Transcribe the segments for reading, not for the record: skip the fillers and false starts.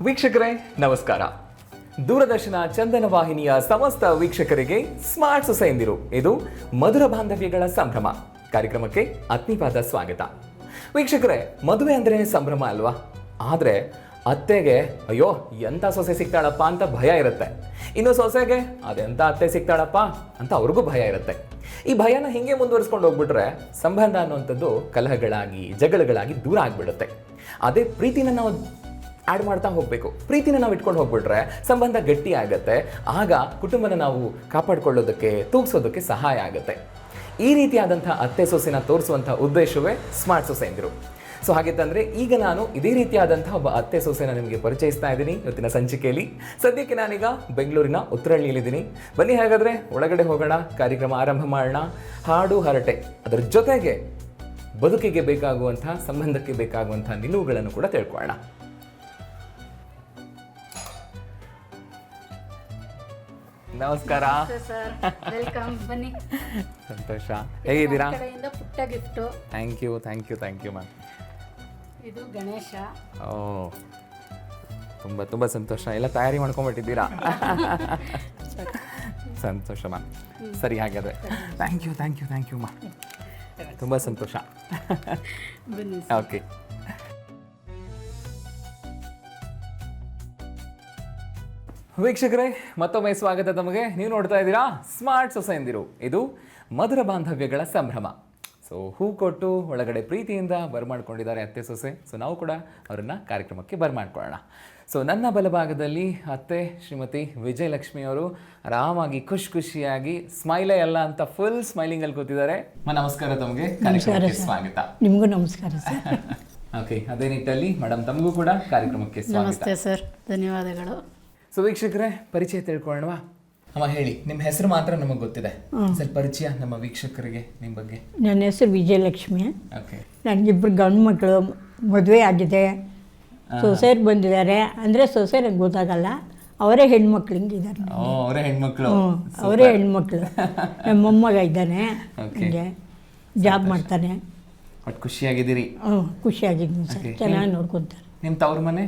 ವೀಕ್ಷಕರೇ ನಮಸ್ಕಾರ. ದೂರದರ್ಶನ ಚಂದನ ವಾಹಿನಿಯ ಸಮಸ್ತ ವೀಕ್ಷಕರಿಗೆ ಸ್ಮಾರ್ಟ್ ಸೊಸೆಯಂದಿರು ಇದು ಮಧುರ ಬಾಂಧವ್ಯಗಳ ಸಂಭ್ರಮ ಕಾರ್ಯಕ್ರಮಕ್ಕೆ ಆತ್ಮೀಯವಾದ ಸ್ವಾಗತ. ವೀಕ್ಷಕರೇ, ಮದುವೆ ಅಂದ್ರೆ ಸಂಭ್ರಮ ಅಲ್ವಾ? ಆದ್ರೆ ಅತ್ತೆಗೆ ಅಯ್ಯೋ ಎಂಥ ಸೊಸೆ ಸಿಗ್ತಾಳಪ್ಪ ಅಂತ ಭಯ ಇರುತ್ತೆ. ಇನ್ನು ಸೊಸೆಗೆ ಅದೆಂಥ ಅತ್ತೆ ಸಿಗ್ತಾಳಪ್ಪ ಅಂತ ಅವ್ರಿಗೂ ಭಯ ಇರುತ್ತೆ. ಈ ಭಯನ ಹಿಂಗೆ ಮುಂದುವರಿಸ್ಕೊಂಡು ಹೋಗ್ಬಿಟ್ರೆ ಸಂಬಂಧ ಅನ್ನುವಂಥದ್ದು ಕಲಹಗಳಾಗಿ ಜಗಳಗಳಾಗಿ ದೂರ ಆಗ್ಬಿಡುತ್ತೆ. ಅದೇ ಪ್ರೀತಿನ ನಾವು ಆ್ಯಡ್ ಮಾಡ್ತಾ ಹೋಗಬೇಕು. ಪ್ರೀತಿನ ನಾವು ಇಟ್ಕೊಂಡು ಹೋಗ್ಬಿಟ್ರೆ ಸಂಬಂಧ ಗಟ್ಟಿ ಆಗುತ್ತೆ. ಆಗ ಕುಟುಂಬನ ನಾವು ಕಾಪಾಡ್ಕೊಳ್ಳೋದಕ್ಕೆ ತೂಗಿಸೋದಕ್ಕೆ ಸಹಾಯ ಆಗುತ್ತೆ. ಈ ರೀತಿಯಾದಂಥ ಅತ್ತೆ ಸೊಸೆನ ತೋರಿಸುವಂಥ ಉದ್ದೇಶವೇ ಸ್ಮಾರ್ಟ್ ಸೊಸೆಯಂದಿರು. ಸೊ ಹಾಗಿತ್ತಂದರೆ ಈಗ ನಾನು ಇದೇ ರೀತಿಯಾದಂಥ ಒಬ್ಬ ಅತ್ತೆ ಸೊಸೆನ ನಿಮಗೆ ಪರಿಚಯಿಸ್ತಾ ಇದ್ದೀನಿ ಇವತ್ತಿನ ಸಂಚಿಕೆಯಲ್ಲಿ. ಸದ್ಯಕ್ಕೆ ನಾನೀಗ ಬೆಂಗಳೂರಿನ ಉತ್ತರಹಳ್ಳಿಯಲ್ಲಿದ್ದೀನಿ. ಬನ್ನಿ ಹಾಗಾದರೆ ಒಳಗಡೆ ಹೋಗೋಣ, ಕಾರ್ಯಕ್ರಮ ಆರಂಭ ಮಾಡೋಣ. ಹಾಡು ಹರಟೆ ಅದರ ಜೊತೆಗೆ ಬದುಕಿಗೆ ಬೇಕಾಗುವಂಥ ಸಂಬಂಧಕ್ಕೆ ಬೇಕಾಗುವಂಥ ನಿಲುವುಗಳನ್ನು ಕೂಡ ತಿಳ್ಕೊಳ್ಳೋಣ. ನಮಸ್ಕಾರ ಸರ್, ವೆಲ್ಕಮ್. ಬನ್ನಿ. ಸಂತೋಷ. ಹೇಗಿದ್ದೀರಾ? ಪುಟ್ಟ ಗಿಫ್ಟು. Thank you ma'am. ಇದು ಗಣೇಶ. ಓ, ತುಂಬ ಸಂತೋಷ. ಎಲ್ಲ ತಯಾರಿ ಮಾಡ್ಕೊಂಡ್ಬಿಟ್ಟಿದ್ದೀರಾ? ಸಂತೋಷ ಮ್ಯಾಮ್. ಸರಿ, ಹಾಗಾದರೆ ಥ್ಯಾಂಕ್ ಯು ಮ್ಯಾಮ್. ತುಂಬ ಸಂತೋಷ. ಬನ್ನಿ. ಓಕೆ. ವೀಕ್ಷಕರೇ, ಮತ್ತೊಮ್ಮೆ ಸ್ವಾಗತ ತಮಗೆ. ನೀವು ನೋಡ್ತಾ ಇದ್ದೀರಾ ಸ್ಮಾರ್ಟ್ ಸೊಸೆಯಂದಿರು ಇದು ಮಧುರ ಬಾಂಧವ್ಯಗಳ ಸಂಭ್ರಮ. ಸೊ ಹೂ ಕೊಟ್ಟು ಒಳಗಡೆ ಪ್ರೀತಿಯಿಂದ ಬರಮಾಡ್ಕೊಂಡಿದ್ದಾರೆ ಅತ್ತೆ ಸೊಸೆ. ಸೊ ನಾವು ಕೂಡ ಅವರನ್ನು ಕಾರ್ಯಕ್ರಮಕ್ಕೆ ಬರಮಾಡ್ಕೊಳ್ಳೋಣ. ಸೊ ನನ್ನ ಬಲಭಾಗದಲ್ಲಿ ಅತ್ತೆ ಶ್ರೀಮತಿ ವಿಜಯಲಕ್ಷ್ಮಿ ಅವರು ಆರಾಮಾಗಿ ಖುಷಿಯಾಗಿ ಸ್ಮೈಲೇ ಅಲ್ಲ ಅಂತ ಫುಲ್ ಸ್ಮೈಲಿಂಗಲ್ಲಿ ಕೂತಿದ್ದಾರೆ. ನಮಸ್ಕಾರ ತಮಗೆ, ಕಾರ್ಯಕ್ರಮಕ್ಕೆ ಸ್ವಾಗತ. ನಿಮಗೂ ನಮಸ್ಕಾರ ಸರ್. ಓಕೆ, ಅದೇ ನಿಟ್ಟಲ್ಲಿ ಮೇಡಮ್ ತಮಗೂ ಕೂಡ ಕಾರ್ಯಕ್ರಮಕ್ಕೆ ಸ್ವಾಗತ. ನಮಸ್ತೆ ಸರ್, ಧನ್ಯವಾದಗಳು. ಸೊ ವೀಕ್ಷಕರೇ, ಪರಿಚಯ ತಿಳ್ಕೊಳ್ಳೋಣವಾ? ಅಮ್ಮ ಹೇಳಿ, ನಿಮ್ಮ ಹೆಸರು ಮಾತ್ರ ನಮಗೆ ಗೊತ್ತಿದೆ, ಸ್ವಲ್ಪ ಪರಿಚಯ ನಮ್ಮ ವೀಕ್ಷಕರಿಗೆ ನಿಮ್ಮ ಬಗ್ಗೆ. ನನ್ನ ಹೆಸರು ವಿಜಯಲಕ್ಷ್ಮಿ. ಓಕೆ. ನನಗಿಬ್ಬರು ಗಂಡು ಮಕ್ಕಳು, ಮದುವೆ ಆಗಿದೆ, ಸೊಸೆಯರು ಬಂದಿದ್ದಾರೆ. ಅಂದರೆ ಸೊಸೆಯರು ನಂಗೆ ಗೊತ್ತಾಗಲ್ಲ, ಅವರೇ ಹೆಣ್ಮಕ್ಳು ಹಿಂಗಿದ್ದಾರೆ. ಅವರೇ ಹೆಣ್ಮಕ್ಳು? ಅವರೇ ಹೆಣ್ಮಕ್ಳು. ನಮ್ಮ ಮೊಮ್ಮಗ ಇದ್ದಾನೆ, ಹಂಗೆ ಜಾಬ್ ಮಾಡ್ತಾನೆ. ಒಟ್ಟು ಖುಷಿಯಾಗಿದ್ದೀರಿ? ಖುಷಿಯಾಗಿದ್ದೀನಿ ಸರ್, ಚೆನ್ನಾಗಿ ನೋಡ್ಕೊತಾರೆ. ನಿಮ್ಮ ತವ್ರ ಮನೆ?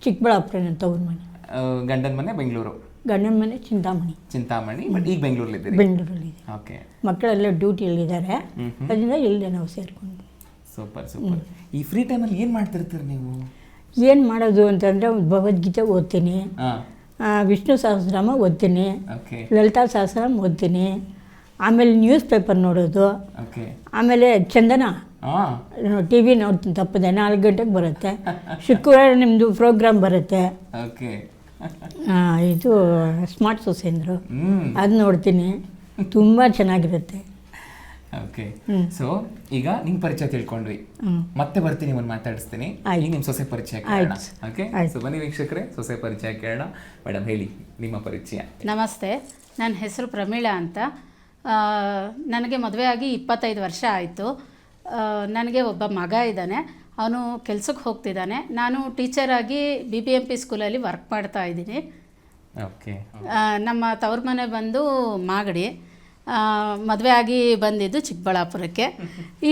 ಚಿಕ್ಕಬಳ್ಳಾಪುರ ನನ್ನ ತವ್ರ ಮನೆ. ಗಂಡನ ಮನೆ ಬೆಂಗಳೂರು? ಗಂಡನ ಮನೆ ಚಿಂತಾಮಣಿ. ಬಟ್ ಈಗ ಬೆಂಗಳೂರಲ್ಲಿದ್ದೀರಿ? ಬೆಂಗಳೂರಲ್ಲಿ. ಓಕೆ. ಮಕ್ಕಳೆಲ್ಲ ಡ್ಯೂಟಿಯಲ್ಲಿದ್ದಾರೆ, ಅದರಿಂದ ಇಲ್ಲದೆ ನಾವು ಸೇರಿಕೊಂಡು. ಸೂಪರ್. ಈ ಫ್ರೀ ಟೈಮಲ್ಲಿ ಏನು ಮಾಡ್ತಿರ್ತೀರಿ ನೀವು? ಏನು ಮಾಡೋದು ಅಂತಂದರೆ ಭಗವದ್ಗೀತೆ ಓದ್ತೀನಿ, ವಿಷ್ಣು ಸಹಸ್ರನಾಮ ಓದ್ತೀನಿ, ಲಲಿತಾ ಸಹಸ್ರನಾಮ ಓದ್ತೀನಿ, ಆಮೇಲೆ ನ್ಯೂಸ್ ಪೇಪರ್ ನೋಡೋದು, ಆಮೇಲೆ ಚಂದನ ಟಿ ವಿ ನೋಡ್ತೀನಿ. ತಪ್ಪದೆ 4 ಗಂಟೆಗೆ ಬರುತ್ತೆ. ಶುಕ್ರವಾರ ನಿಮ್ಮದು ಪ್ರೋಗ್ರಾಮ್ ಬರುತ್ತೆ, ಇದು ಸ್ಮಾರ್ಟ್ ಸೊಸೆಯಂದ್ರು, ಅದು ನೋಡ್ತೀನಿ. ತುಂಬ ಚೆನ್ನಾಗಿರುತ್ತೆ. ಓಕೆ. ಸೊ ಈಗ ನಿಮ್ಮ ಪರಿಚಯ ತಿಳ್ಕೊಂಡ್ವಿ, ಮತ್ತೆ ಬರ್ತೀನಿ, ಒಂದು ಮಾತಾಡಿಸ್ತೀನಿ. ಈಗ ನಿಮ್ಮ ಸೊಸೆ ಪರಿಚಯ ಕೇಳೋಣ. ಓಕೆ. ಸೊ ಬನ್ನಿ ವೀಕ್ಷಕರೇ, ಸೊಸೆ ಪರಿಚಯ ಕೇಳೋಣ. ಮೇಡಮ್ ಹೇಳಿ ನಿಮ್ಮ ಪರಿಚಯ. ನಮಸ್ತೆ, ನನ್ನ ಹೆಸರು ಪ್ರಮೀಳಾ ಅಂತ. ನನಗೆ ಮದುವೆ ಆಗಿ 25 ವರ್ಷ ಆಯಿತು. ನನಗೆ ಒಬ್ಬ ಮಗ ಇದ್ದಾನೆ, ಅವನು ಕೆಲಸಕ್ಕೆ ಹೋಗ್ತಿದ್ದಾನೆ. ನಾನು ಟೀಚರಾಗಿ BBMP ಸ್ಕೂಲಲ್ಲಿ ವರ್ಕ್ ಮಾಡ್ತಾ ಇದ್ದೀನಿ. ಓಕೆ. ನಮ್ಮ ತವ್ರ ಮನೆ ಬಂದು ಮಾಗಡಿ. ಮದುವೆ ಆಗಿ ಬಂದಿದ್ದು ಚಿಕ್ಕಬಳ್ಳಾಪುರಕ್ಕೆ.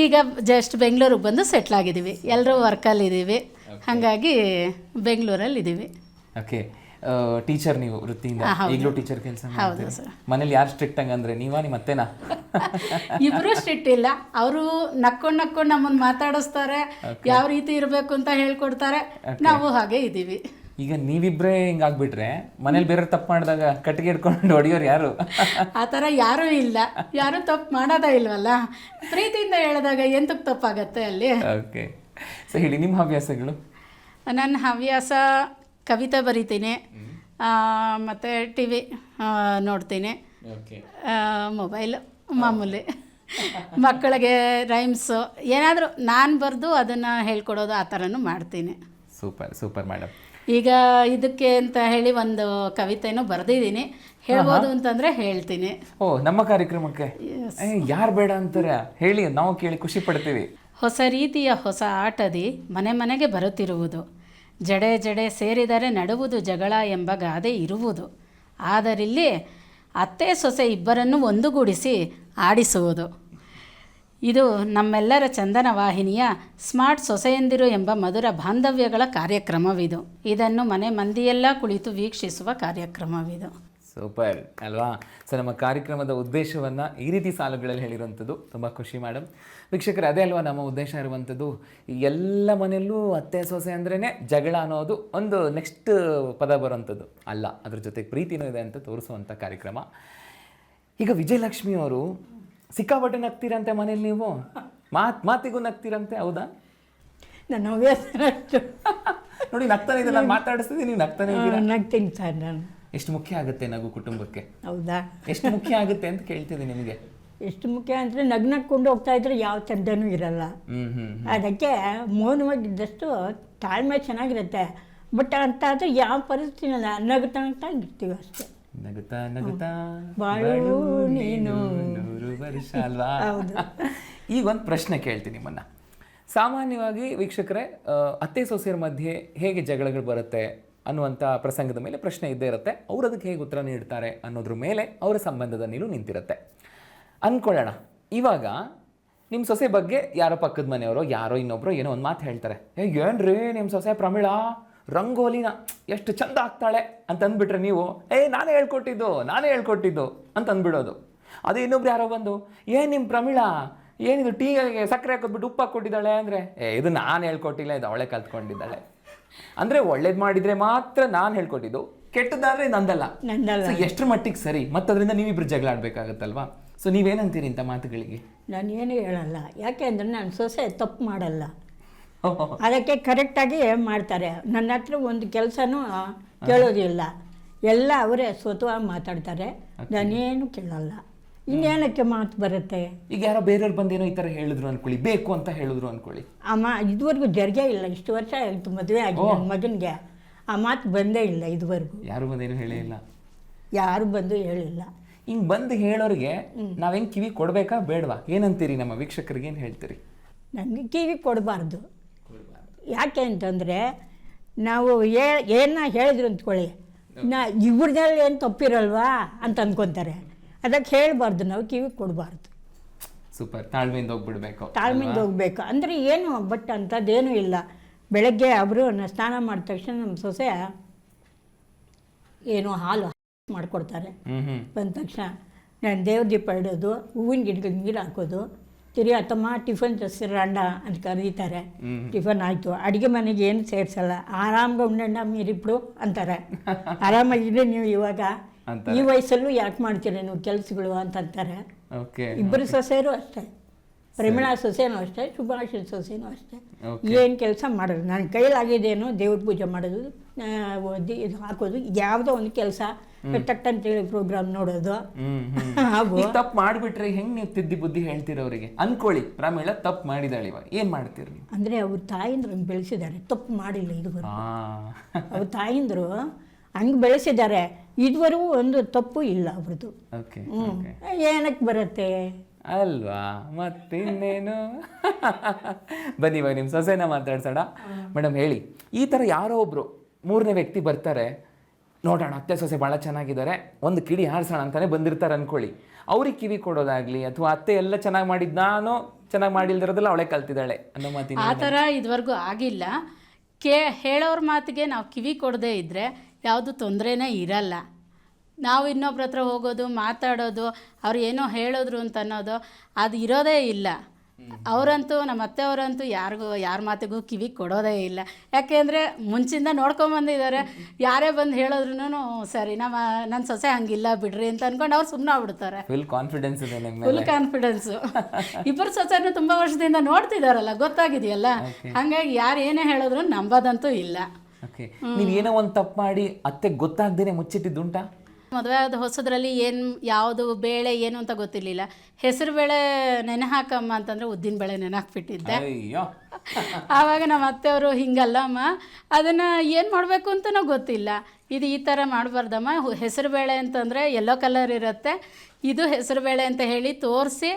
ಈಗ ಜಸ್ಟ್ ಬೆಂಗಳೂರಿಗೆ ಬಂದು ಸೆಟ್ಲಾಗಿದ್ದೀವಿ. ಎಲ್ಲರೂ ವರ್ಕಲ್ಲಿದ್ದೀವಿ, ಹಾಗಾಗಿ ಬೆಂಗಳೂರಲ್ಲಿದ್ದೀವಿ. ಓಕೆ. ಟೀಚರ್ ನೀವು ವೃತ್ತಿಯಿಂದ? ಈಗಲೂ ಟೀಚರ್ ಕೆಲಸ? ಹೌದು ಸರ್. ಮನೇಲಿ ಯಾರು ಸ್ಟ್ರಿಕ್ಟ್ ಹಂಗಂದ್ರೆ ನೀವಾ ನಿಮ್ಮ ಅತ್ತೆನಾ? ಇಬ್ಬರು ಸ್ಟ್ರಿಕ್ಟ್ ಇಲ್ಲ, ಅವರು ನಕ್ಕೊಂಡು ನಮ್ಮನ್ನು ಮಾತಾಡಿಸ್ತಾರೆ, ಯಾವ ರೀತಿ ಇರಬೇಕು ಅಂತ ಹೇಳ್ಕೊಡ್ತಾರೆ. ನಾವು ಹಾಗೆ ಇದ್ದೀವಿ. ಈಗ ನೀವಿಬ್ಬರೇ ಹಿಂಗಾಗ್ಬಿಟ್ರೆ ಮನೇಲಿ ಬೇರೆ ತಪ್ಪು ಮಾಡಿದಾಗ ಕಟ್ಟಿಗೆ ಹಿಡ್ಕೊಂಡು ಹೊಡಿಯೋರು ಯಾರು? ಆ ಥರ ಯಾರೂ ಇಲ್ಲ, ಯಾರೂ ತಪ್ಪು ಮಾಡೋದೇ ಇಲ್ವಲ್ಲ. ಪ್ರೀತಿಯಿಂದ ಹೇಳಿದಾಗ ಎಂತಕ್ಕೆ ತಪ್ಪಾಗತ್ತೆ ಅಲ್ಲಿ. ಓಕೆ. ಸೊ ಹೇಳಿ ನಿಮ್ಮ ಹವ್ಯಾಸಗಳು. ನನ್ನ ಹವ್ಯಾಸ ಕವಿತೆ ಬರಿತೀನಿ, ಮತ್ತು TV ನೋಡ್ತೀನಿ, ಮೊಬೈಲ್ ಮಾಮೂಲಿ. ಮಕ್ಕಳಿಗೆ ರೈಮ್ಸು ಏನಾದರೂ ನಾನು ಬರೆದು ಅದನ್ನು ಹೇಳ್ಕೊಡೋದು, ಆ ಥರನೂ ಮಾಡ್ತೀನಿ. Super madam. ಈಗ ಇದಕ್ಕೆ ಅಂತ ಹೇಳಿ ಒಂದು ಕವಿತೆನೂ ಬರೆದಿದ್ದೀನಿ, ಹೇಳ್ಬೋದು ಅಂತಂದರೆ ಹೇಳ್ತೀನಿ. ಓ, ನಮ್ಮ ಕಾರ್ಯಕ್ರಮಕ್ಕೆ ಯಾರು ಬೇಡ ಅಂತಾರೆ? ಹೇಳಿ, ನಾವು ಕೇಳಿ ಖುಷಿ ಪಡ್ತೀವಿ. ಹೊಸ ರೀತಿಯ ಹೊಸ ಆಟದಿ ಮನೆ ಮನೆಗೆ ಬರುತ್ತಿರುವುದು, ಜಡೆ ಜಡೆ ಸೇರಿದರೆ ನಡುವುದು ಜಗಳ ಎಂಬ ಗಾದೆ ಇರುವುದು. ಆದರಿಲ್ಲಿ ಅತ್ತೆ ಸೊಸೆ ಇಬ್ಬರನ್ನು ಒಂದುಗೂಡಿಸಿ ಆಡಿಸುವುದು. ಇದು ನಮ್ಮೆಲ್ಲರ ಚಂದನ ವಾಹಿನಿಯ ಸ್ಮಾರ್ಟ್ ಸೊಸೆಯಂದಿರು ಎಂಬ ಮಧುರ ಬಾಂಧವ್ಯಗಳ ಕಾರ್ಯಕ್ರಮವಿದು. ಇದನ್ನು ಮನೆ ಮಂದಿಯೆಲ್ಲ ಕುಳಿತು ವೀಕ್ಷಿಸುವ ಕಾರ್ಯಕ್ರಮವಿದು. ಸೂಪರ್ ಅಲ್ವಾ? ಸೊ ನಮ್ಮ ಕಾರ್ಯಕ್ರಮದ ಉದ್ದೇಶವನ್ನು ಈ ರೀತಿ ಸಾಲುಗಳಲ್ಲಿ ಹೇಳಿರುವಂಥದ್ದು ತುಂಬ ಖುಷಿ ಮೇಡಮ್. ವೀಕ್ಷಕರೇ, ಅದೇ ಅಲ್ವಾ ನಮ್ಮ ಉದ್ದೇಶ ಇರುವಂಥದ್ದು. ಎಲ್ಲ ಮನೆಯಲ್ಲೂ ಅತ್ತೆ ಸೊಸೆ ಅಂದ್ರೇ ಜಗಳ ಅನ್ನೋದು ಒಂದು ನೆಕ್ಸ್ಟ್ ಪದ ಬರುವಂಥದ್ದು ಅಲ್ಲ, ಅದ್ರ ಜೊತೆಗೆ ಪ್ರೀತಿನೂ ಇದೆ ಅಂತ ತೋರಿಸುವಂಥ ಕಾರ್ಯಕ್ರಮ. ಈಗ ವಿಜಯಲಕ್ಷ್ಮಿ ಅವರು ಸಿಕ್ಕಾಪಟ್ಟೆ ನಗ್ತೀರಂತೆ ಮನೇಲಿ, ನೀವು ಮಾತಿಗೂ ನಗ್ತೀರಂತೆ, ಹೌದಾ? ನನ್ನ ಹವ್ಯಾಸ ಅಷ್ಟು. ನೋಡಿ, ನಗ್ತಾನೆ ಇದೆ, ನಾನು ಮಾತಾಡಿಸ್ತಿದ್ದೀನಿ, ನೀವು ನಗ್ತಾನೆ ಇದ್ದೀರಾ. ನಗ್ತೀನಿ ಸರ್ ನಾನು. ಎಷ್ಟು ಮುಖ್ಯ ಆಗುತ್ತೆ ನಗು ಕುಟುಂಬಕ್ಕೆ? ಹೌದಾ? ಎಷ್ಟು ಮುಖ್ಯ ಆಗುತ್ತೆ ಅಂತ ಕೇಳ್ತಿದ್ದೀನಿ ನಿಮಗೆ. ಎಷ್ಟು ಮುಖ್ಯ ಅಂದರೆ ನಗ್ನಕ್ಕೊಂಡು ಹೋಗ್ತಾ ಇದ್ರೆ ಯಾವ ಚಂದನೂ ಇರಲ್ಲ. ಅದಕ್ಕೆ ಮೌನವಾಗಿದ್ದಷ್ಟು ತಾಳ್ಮೆ ಚೆನ್ನಾಗಿರುತ್ತೆ. ಬಟ್ ಅಂತ ಆದರೆ ಯಾವ ಪರಿಸ್ಥಿತಿ ನಗುತ್ತಾ ಇರ್ತೀವಿ ಅಷ್ಟೇ. ನಗುತ್ತಾ ನಗುತ್ತಾ ಬಾಳು ನೀನು ನೂರು ವರ್ಷ ಅಲ್ವಾ? ಈಗ ಒಂದು ಪ್ರಶ್ನೆ ಕೇಳ್ತೀನಿ ನಿಮ್ಮನ್ನ. ಸಾಮಾನ್ಯವಾಗಿ ವೀಕ್ಷಕರೇ, ಅತ್ತೆ ಸೊಸೆಯರ ಮಧ್ಯೆ ಹೇಗೆ ಜಗಳಗಳು ಬರುತ್ತೆ ಅನ್ನುವಂಥ ಪ್ರಸಂಗದ ಮೇಲೆ ಪ್ರಶ್ನೆ ಇದ್ದೇ ಇರುತ್ತೆ. ಅವ್ರು ಅದಕ್ಕೆ ಹೇಗೆ ಉತ್ತರ ನೀಡ್ತಾರೆ ಅನ್ನೋದ್ರ ಮೇಲೆ ಅವರ ಸಂಬಂಧದ ನಿಲುವು ನಿಂತಿರುತ್ತೆ. ಅಂದ್ಕೊಳ್ಳೋಣ, ಇವಾಗ ನಿಮ್ಮ ಸೊಸೆ ಬಗ್ಗೆ ಯಾರೋ ಪಕ್ಕದ ಮನೆಯವರು ಯಾರೋ ಇನ್ನೊಬ್ಬರು ಏನೋ ಒಂದು ಮಾತು ಹೇಳ್ತಾರೆ. ಏನ್ರಿ ನಿಮ್ಮ ಸೊಸೆ ಪ್ರಮೀಳಾ ರಂಗೋಲಿನ ಎಷ್ಟು ಚಂದ ಆಗ್ತಾಳೆ ಅಂತ ಅಂದ್ಬಿಟ್ರೆ ನೀವು ನಾನೇ ಹೇಳ್ಕೊಟ್ಟಿದ್ದು ಅಂತ ಅಂದ್ಬಿಡೋದು. ಅದು ಇನ್ನೊಬ್ರು ಯಾರೋ ಬಂದು ನಿಮ್ಮ ಪ್ರಮೀಳಾ ಏನಿದು ಟೀಗೆ ಸಕ್ಕರೆ ಹಾಕೋದ್ಬಿಟ್ಟು ಉಪ್ಪು ಹಾಕ್ಕೊಟ್ಟಿದ್ದಾಳೆ ಅಂದರೆ ಇದು ನಾನು ಹೇಳ್ಕೊಟ್ಟಿಲ್ಲ, ಇದು ಅವಳೆ ಕಲ್ತ್ಕೊಂಡಿದ್ದಾಳೆ. ಅಂದರೆ ಒಳ್ಳೇದು ಮಾಡಿದರೆ ಮಾತ್ರ ನಾನು ಹೇಳ್ಕೊಟ್ಟಿದ್ದು, ಕೆಟ್ಟದಾದ್ರೆ ನಂದಲ್ಲ. ಎಷ್ಟರ ಮಟ್ಟಿಗೆ ಸರಿ? ಮತ್ತು ಅದರಿಂದ ನೀವಿಬ್ರು ಜಗಳ ಆಡಬೇಕಾಗತ್ತಲ್ವಾ? ಸೊ ನೀವೇನಂತೀರಿ ಇಂಥ ಮಾತುಗಳಿಗೆ? ನಾನು ಏನು ಹೇಳಲ್ಲ. ಯಾಕೆ ಅಂದರೆ ನನ್ನ ಸೊಸೆ ತಪ್ಪು ಮಾಡಲ್ಲ, ಅದಕ್ಕೆ ಕರೆಕ್ಟಾಗಿ ಮಾಡ್ತಾರೆ. ನನ್ನ ಹತ್ರ ಒಂದು ಕೆಲಸನೂ ಕೇಳೋದಿಲ್ಲ, ಎಲ್ಲ ಅವರೇ ಸ್ವತಃ ಮಾತಾಡ್ತಾರೆ, ನಾನೇನು ಕೇಳಲ್ಲ. ಇನ್ನೇನಕ್ಕೆ ಮಾತು ಬರುತ್ತೆ? ಈಗ ಯಾರೋ ಬೇರೆಯವ್ರು ಬಂದೇನೋ ಈ ಥರ ಹೇಳಿದ್ರು ಅನ್ಕೊಳ್ಳಿ, ಬೇಕು ಅಂತ ಹೇಳಿದ್ರು ಅನ್ಕೊಳ್ಳಿ. ಇದುವರೆಗೂ ಜರ್ಗೇ ಇಲ್ಲ. ಇಷ್ಟು ವರ್ಷ ಆಯಿತು ಮದುವೆ ಆಗಿ ನನ್ನ ಮಗನಿಗೆ, ಆ ಮಾತು ಬಂದೇ ಇಲ್ಲ ಇದುವರೆಗೂ. ಯಾರು ಬಂದೇನು ಹೇಳೇ ಇಲ್ಲ? ಯಾರು ಬಂದು ಹೇಳಿಲ್ಲ. ಹಿಂಗೆ ಬಂದು ಹೇಳೋರಿಗೆ ನಾವು ಹೆಂಗೆ ಕಿವಿ ಕೊಡಬೇಕಾ ಬೇಡವಾ? ಏನಂತೀರಿ? ನಮ್ಮ ವೀಕ್ಷಕರಿಗೆ ಏನು ಹೇಳ್ತೀರಿ? ನನಗೆ ಕಿವಿ ಕೊಡಬಾರ್ದು. ಯಾಕೆ ಅಂತಂದರೆ ನಾವು ಏನ ಹೇಳಿದ್ರು ಅಂದ್ಕೊಳ್ಳಿ, ಇವ್ರನ್ನೆಲ್ಲ ಏನು ತಪ್ಪಿರಲ್ವಾ ಅಂತ ಅಂದ್ಕೊತಾರೆ. ಅದಕ್ಕೆ ಹೇಳಬಾರ್ದು, ನಾವು ಕಿವಿ ಕೊಡಬಾರ್ದು. ಸೂಪರ್, ತಾಳ್ಮೆಯಿಂದ ಹೋಗ್ಬಿಡ್ಬೇಕು. ತಾಳ್ಮೆಯಿಂದ ಹೋಗ್ಬೇಕು ಅಂದರೆ ಏನು, ಬಟ್ ಅಂಥದ್ದೇನೂ ಇಲ್ಲ. ಬೆಳಗ್ಗೆ ಅವರು ಸ್ನಾನ ಮಾಡಿದ ತಕ್ಷಣ ನಮ್ಮ ಸೊಸೆ ಏನೋ ಹಾಲು ಮಾಡಿಕೊಡ್ತಾರೆ. ಬಂದ ತಕ್ಷಣ ನಾನು ದೇವ್ರ ದೀಪ ಇಡೋದು, ಹೂವಿನ ಗಿಡಗಳಿಗೆ ನೀರು ಹಾಕೋದು, ತಿರುಗಿ ಅತ್ತಮ್ಮ ಟಿಫನ್ ರಂಡ ಅಂತ ಕರೀತಾರೆ. ಟಿಫನ್ ಆಯಿತು, ಅಡುಗೆ ಮನೆಗೆ ಏನು ಸೇರಿಸಲ್ಲ, ಆರಾಮ್ಗೆ ಉಂಡಣ್ಣ ಮೀರಿಬ್ಳು ಅಂತಾರೆ. ಆರಾಮಾಗಿದೆ ನೀವು ಇವಾಗ ಈ ವಯಸ್ಸಲ್ಲೂ ಯಾಕೆ ಮಾಡ್ತೀರಿ ನೀವು ಕೆಲಸಗಳು ಅಂತಂತಾರೆ. ಇಬ್ಬರು ಸೊಸೆಯರು ಅಷ್ಟೇ, ಪ್ರಮೀಳಾ ಸೊಸೆನೂ ಅಷ್ಟೇ, ಶುಭಾಷಿ ಸೊಸೆನೂ ಅಷ್ಟೇ. ಏನು ಕೆಲಸ ಮಾಡೋದು ನನ್ನ ಕೈಲಾಗಿದೇನೋ, ದೇವ್ರ ಪೂಜೆ ಮಾಡೋದು, ಇದು ಹಾಕೋದು, ಯಾವುದೋ ಒಂದು ಕೆಲಸ ಅಂತೇಳಿ ಪ್ರೋಗ್ರಾಮ್ ನೋಡೋದು. ಹಾಗೂ ತಪ್ಪು ಮಾಡಿಬಿಟ್ರೆ ಹೆಂಗೆ ನೀವು ತಿದ್ದಿ ಬುದ್ಧಿ ಹೇಳ್ತೀರ ಅವರಿಗೆ? ಅನ್ಕೊಳ್ಳಿ ಪ್ರಮೀಳಾ ತಪ್ಪು ಮಾಡಿದಾಳೆ, ಇವಾಗ ಏನು ಮಾಡ್ತೀರಿ ನೀವು? ಅಂದರೆ ಅವ್ರ ತಾಯಿಂದ್ರು ಬೆಳೆಸಿದ್ದಾರೆ, ತಪ್ಪು ಮಾಡಿಲ್ಲ ಇದುವರೆಗೂ. ಅವ್ರ ತಾಯಿಂದ್ರು ಹಂಗೆ ಬೆಳೆಸಿದ್ದಾರೆ, ಇದುವರೆಗೂ ಒಂದು ತಪ್ಪು ಇಲ್ಲ ಅವ್ರದ್ದು. ಏನಕ್ಕೆ ಬರುತ್ತೆ ಅಲ್ವಾ? ಮತ್ತಿನ್ನೇನು? ಬನ್ನಿ ಇವಾಗ ನಿಮ್ಮ ಸೊಸೆನ ಮಾತಾಡ್ಸೋಣ. ಮೇಡಮ್ ಹೇಳಿ, ಈ ಥರ ಯಾರೋ ಒಬ್ರು ಮೂರನೇ ವ್ಯಕ್ತಿ ಬರ್ತಾರೆ, ನೋಡೋಣ ಅತ್ತೆ ಸೊಸೆ ಭಾಳ ಚೆನ್ನಾಗಿದ್ದಾರೆ, ಒಂದು ಕಿಡಿ ಹಾರಿಸೋಣ ಅಂತಾನೆ ಬಂದಿರ್ತಾರೆ ಅನ್ಕೊಳ್ಳಿ. ಅವ್ರಿಗೆ ಕಿವಿ ಕೊಡೋದಾಗ್ಲಿ, ಅಥವಾ ಅತ್ತೆ ಎಲ್ಲ ಚೆನ್ನಾಗಿ ಮಾಡಿದ್ದು ನಾನು ಚೆನ್ನಾಗಿ ಮಾಡಿಲ್ದಿರೋದಲ್ಲ ಅವಳೆ ಕಲ್ತಿದ್ದಾಳೆ ಅನ್ನೋ ಮಾತಿನ ಆ ಥರ ಇದುವರೆಗೂ ಆಗಿಲ್ಲ. ಹೇಳೋರ ಮಾತಿಗೆ ನಾವು ಕಿವಿ ಕೊಡದೇ ಇದ್ದರೆ ಯಾವುದು ತೊಂದರೆನೇ ಇರಲ್ಲ. ನಾವು ಇನ್ನೊಬ್ರ ಹತ್ರ ಹೋಗೋದು, ಮಾತಾಡೋದು, ಅವ್ರು ಏನೋ ಹೇಳಿದ್ರು ಅಂತ ಅನ್ನೋದು ಅದು ಇರೋದೇ ಇಲ್ಲ. ಅವರಂತೂ, ನಮ್ಮ ಅತ್ತೆಯವರಂತೂ ಯಾರ ಮಾತಿಗೂ ಕಿವಿ ಕೊಡೋದೇ ಇಲ್ಲ. ಯಾಕೆಂದರೆ ಮುಂಚಿಂದ ನೋಡ್ಕೊಂಬಂದಿದ್ದಾರೆ. ಯಾರೇ ಬಂದು ಹೇಳಿದ್ರು ಸರಿ ನನ್ನ ಸೊಸೆ ಹಂಗಿಲ್ಲ ಬಿಡ್ರಿ ಅಂತ ಅಂದ್ಕೊಂಡು ಅವ್ರು ಸುಮ್ಮನೆ ಆಗ್ಬಿಡ್ತಾರೆ. ಫುಲ್ ಕಾನ್ಫಿಡೆನ್ಸ್ ಇದೆ, ಫುಲ್ ಕಾನ್ಫಿಡೆನ್ಸು. ಇಬ್ಬರು ಸೊಸೆನೂ ತುಂಬ ವರ್ಷದಿಂದ ನೋಡ್ತಿದ್ದಾರಲ್ಲ, ಗೊತ್ತಾಗಿದೆಯಲ್ಲ, ಹಾಗಾಗಿ ಯಾರು ಏನೇ ಹೇಳಿದ್ರು ನಂಬೋದಂತೂ ಇಲ್ಲ. ನೀವು ಏನೋ ಒಂದು ತಪ್ಪು ಮಾಡಿ ಅತ್ತೆ ಗೊತ್ತಾಗ್ದೇನೆ ಮುಚ್ಚಿಟ್ಟಿದ್ದುಂಟಾ? ಮದುವೆ ಆದ ಹೊಸದ್ರಲ್ಲಿ ಯಾವುದು ಬೇಳೆ ಏನು ಅಂತ ಗೊತ್ತಿರಲಿಲ್ಲ. ಹೆಸರು ಬೇಳೆ ನೆನೆ ಹಾಕಮ್ಮ ಅಂತಂದರೆ ಉದ್ದಿನ ಬೇಳೆ ನೆನೆ ಹಾಕ್ಬಿಟ್ಟಿದ್ದೆ. ಆವಾಗ ನಮ್ಮ ಅತ್ತೆಯವರು ಹಿಂಗಲ್ಲಮ್ಮ, ಅದನ್ನು ಏನು ಮಾಡಬೇಕು ಅಂತಲೂ ಗೊತ್ತಿಲ್ಲ, ಇದು ಈ ಥರ ಮಾಡಬಾರ್ದಮ್ಮ, ಹೆಸರು ಬೇಳೆ ಅಂತಂದರೆ ಯೆಲ್ಲೋ ಕಲರ್ ಇರುತ್ತೆ, ಇದು ಹೆಸರು ಬೇಳೆ ಅಂತ ಹೇಳಿ ತೋರಿಸಿ,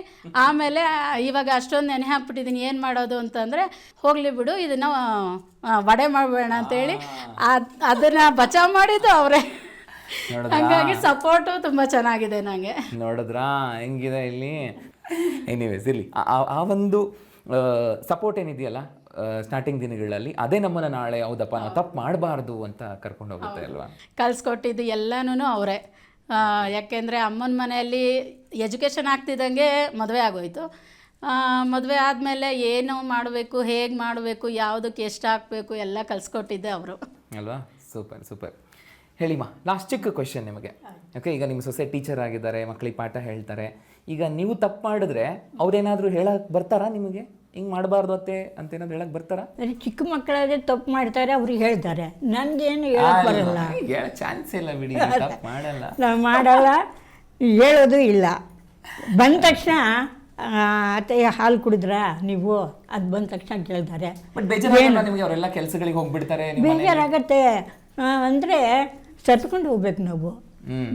ಆಮೇಲೆ ಇವಾಗ ಅಷ್ಟೊಂದು ನೆನೆ ಹಾಕ್ಬಿಟ್ಟಿದ್ದೀನಿ ಏನು ಮಾಡೋದು ಅಂತಂದರೆ, ಹೋಗಲಿ ಬಿಡು ಇದನ್ನು ವಡೆ ಮಾಡಬೇಡ ಅಂತೇಳಿ ಅದನ್ನು ಬಚಾವ್ ಮಾಡಿದ್ದು ಅವರೇ. ಹಾಗಾಗಿ ಸಪೋರ್ಟು ತುಂಬ ಚೆನ್ನಾಗಿದೆ ನನಗೆ. ನೋಡಿದ್ರಾ ಹೆಂಗಿದೆ ಇಲ್ಲಿ? ಎನಿವೇಸ್ ಇರಲಿ, ಆ ಒಂದು ಸಪೋರ್ಟ್ ಏನಿದೆಯಲ್ಲ ಸ್ಟಾರ್ಟಿಂಗ್ ದಿನಗಳಲ್ಲಿ, ಅದೇ ನಮ್ಮನ್ನ ನಾಳೆ ಹೌದಪ್ಪ ನಾವು ತಪ್ಪು ಮಾಡಬಾರ್ದು ಅಂತ ಕರ್ಕೊಂಡು ಹೋಗುತ್ತೆ ಅಲ್ವಾ. ಕಲಿಸ್ಕೊಟ್ಟಿದ್ದು ಎಲ್ಲನೂ ಅವರೇ. ಯಾಕೆಂದರೆ ಅಮ್ಮನ ಮನೆಯಲ್ಲಿ ಎಜುಕೇಷನ್ ಆಗ್ತಿದ್ದಂಗೆ ಮದುವೆ ಆಗೋಯ್ತು. ಮದುವೆ ಆದಮೇಲೆ ಏನು ಮಾಡಬೇಕು, ಹೇಗೆ ಮಾಡಬೇಕು, ಯಾವುದಕ್ಕೆ ಎಷ್ಟು ಹಾಕಬೇಕು ಎಲ್ಲ ಕಲಿಸ್ಕೊಟ್ಟಿದ್ದೆ ಅವರು ಅಲ್ವಾ. Super super. ಹೇಳಿಮ್ಮ, ಲಾಸ್ಟ್ ಚಿಕ್ಕ ಕ್ವೆಶನ್ ನಿಮಗೆ. ಓಕೆ, ಈಗ ನಿಮ್ಮ ಸೊಸೆ ಟೀಚರ್ ಆಗಿದ್ದಾರೆ, ಮಕ್ಕಳಿಗೆ ಪಾಠ ಹೇಳ್ತಾರೆ. ಈಗ ನೀವು ತಪ್ಪು ಮಾಡಿದ್ರೆ ಅವ್ರೇನಾದರೂ ಹೇಳಕ್ಕೆ ಬರ್ತಾರಾ ನಿಮಗೆ? ಹಿಂಗೆ ಮಾಡಬಾರ್ದು ಅತ್ತೆ ಅಂತ ಏನಾದ್ರು ಹೇಳಕ್ಕೆ ಬರ್ತಾರಾ? ಚಿಕ್ಕ ಮಕ್ಕಳಾದ್ರೆ ತಪ್ಪು ಮಾಡ್ತಾರೆ, ಅವ್ರಿಗೆ ಹೇಳ್ತಾರೆ. ನನಗೇನು ಹೇಳಕ್ಕೆ ಬರಲ್ಲ, ಹೇಳೋ ಚಾನ್ಸ್ ಇಲ್ಲ ಬಿಡಿ. ತಪ್ಪು ಮಾಡಲ್ಲ, ನಾವು ಮಾಡಲ್ಲ, ಹೇಳೋದು ಇಲ್ಲ. ಬಂದ ತಕ್ಷಣ ಅತ್ತೆ ಹಾಲು ಕುಡಿದ್ರಾ ನೀವು, ಅದು ಬಂದ ತಕ್ಷಣ ಕೇಳ್ತಾರೆ. ಬಟ್ ಬೇಜಾರಾಗಲ್ಲ ನಿಮಗೆ? ಅವರೆಲ್ಲ ಕೆಲಸಗಳಿಗೆ ಹೋಗ್ಬಿಡ್ತಾರೆ, ಬೇಜಾರಾಗತ್ತೆ. ಅಂದರೆ ಸರಿಸ್ಕೊಂಡು ಹೋಗ್ಬೇಕು ನಾವು.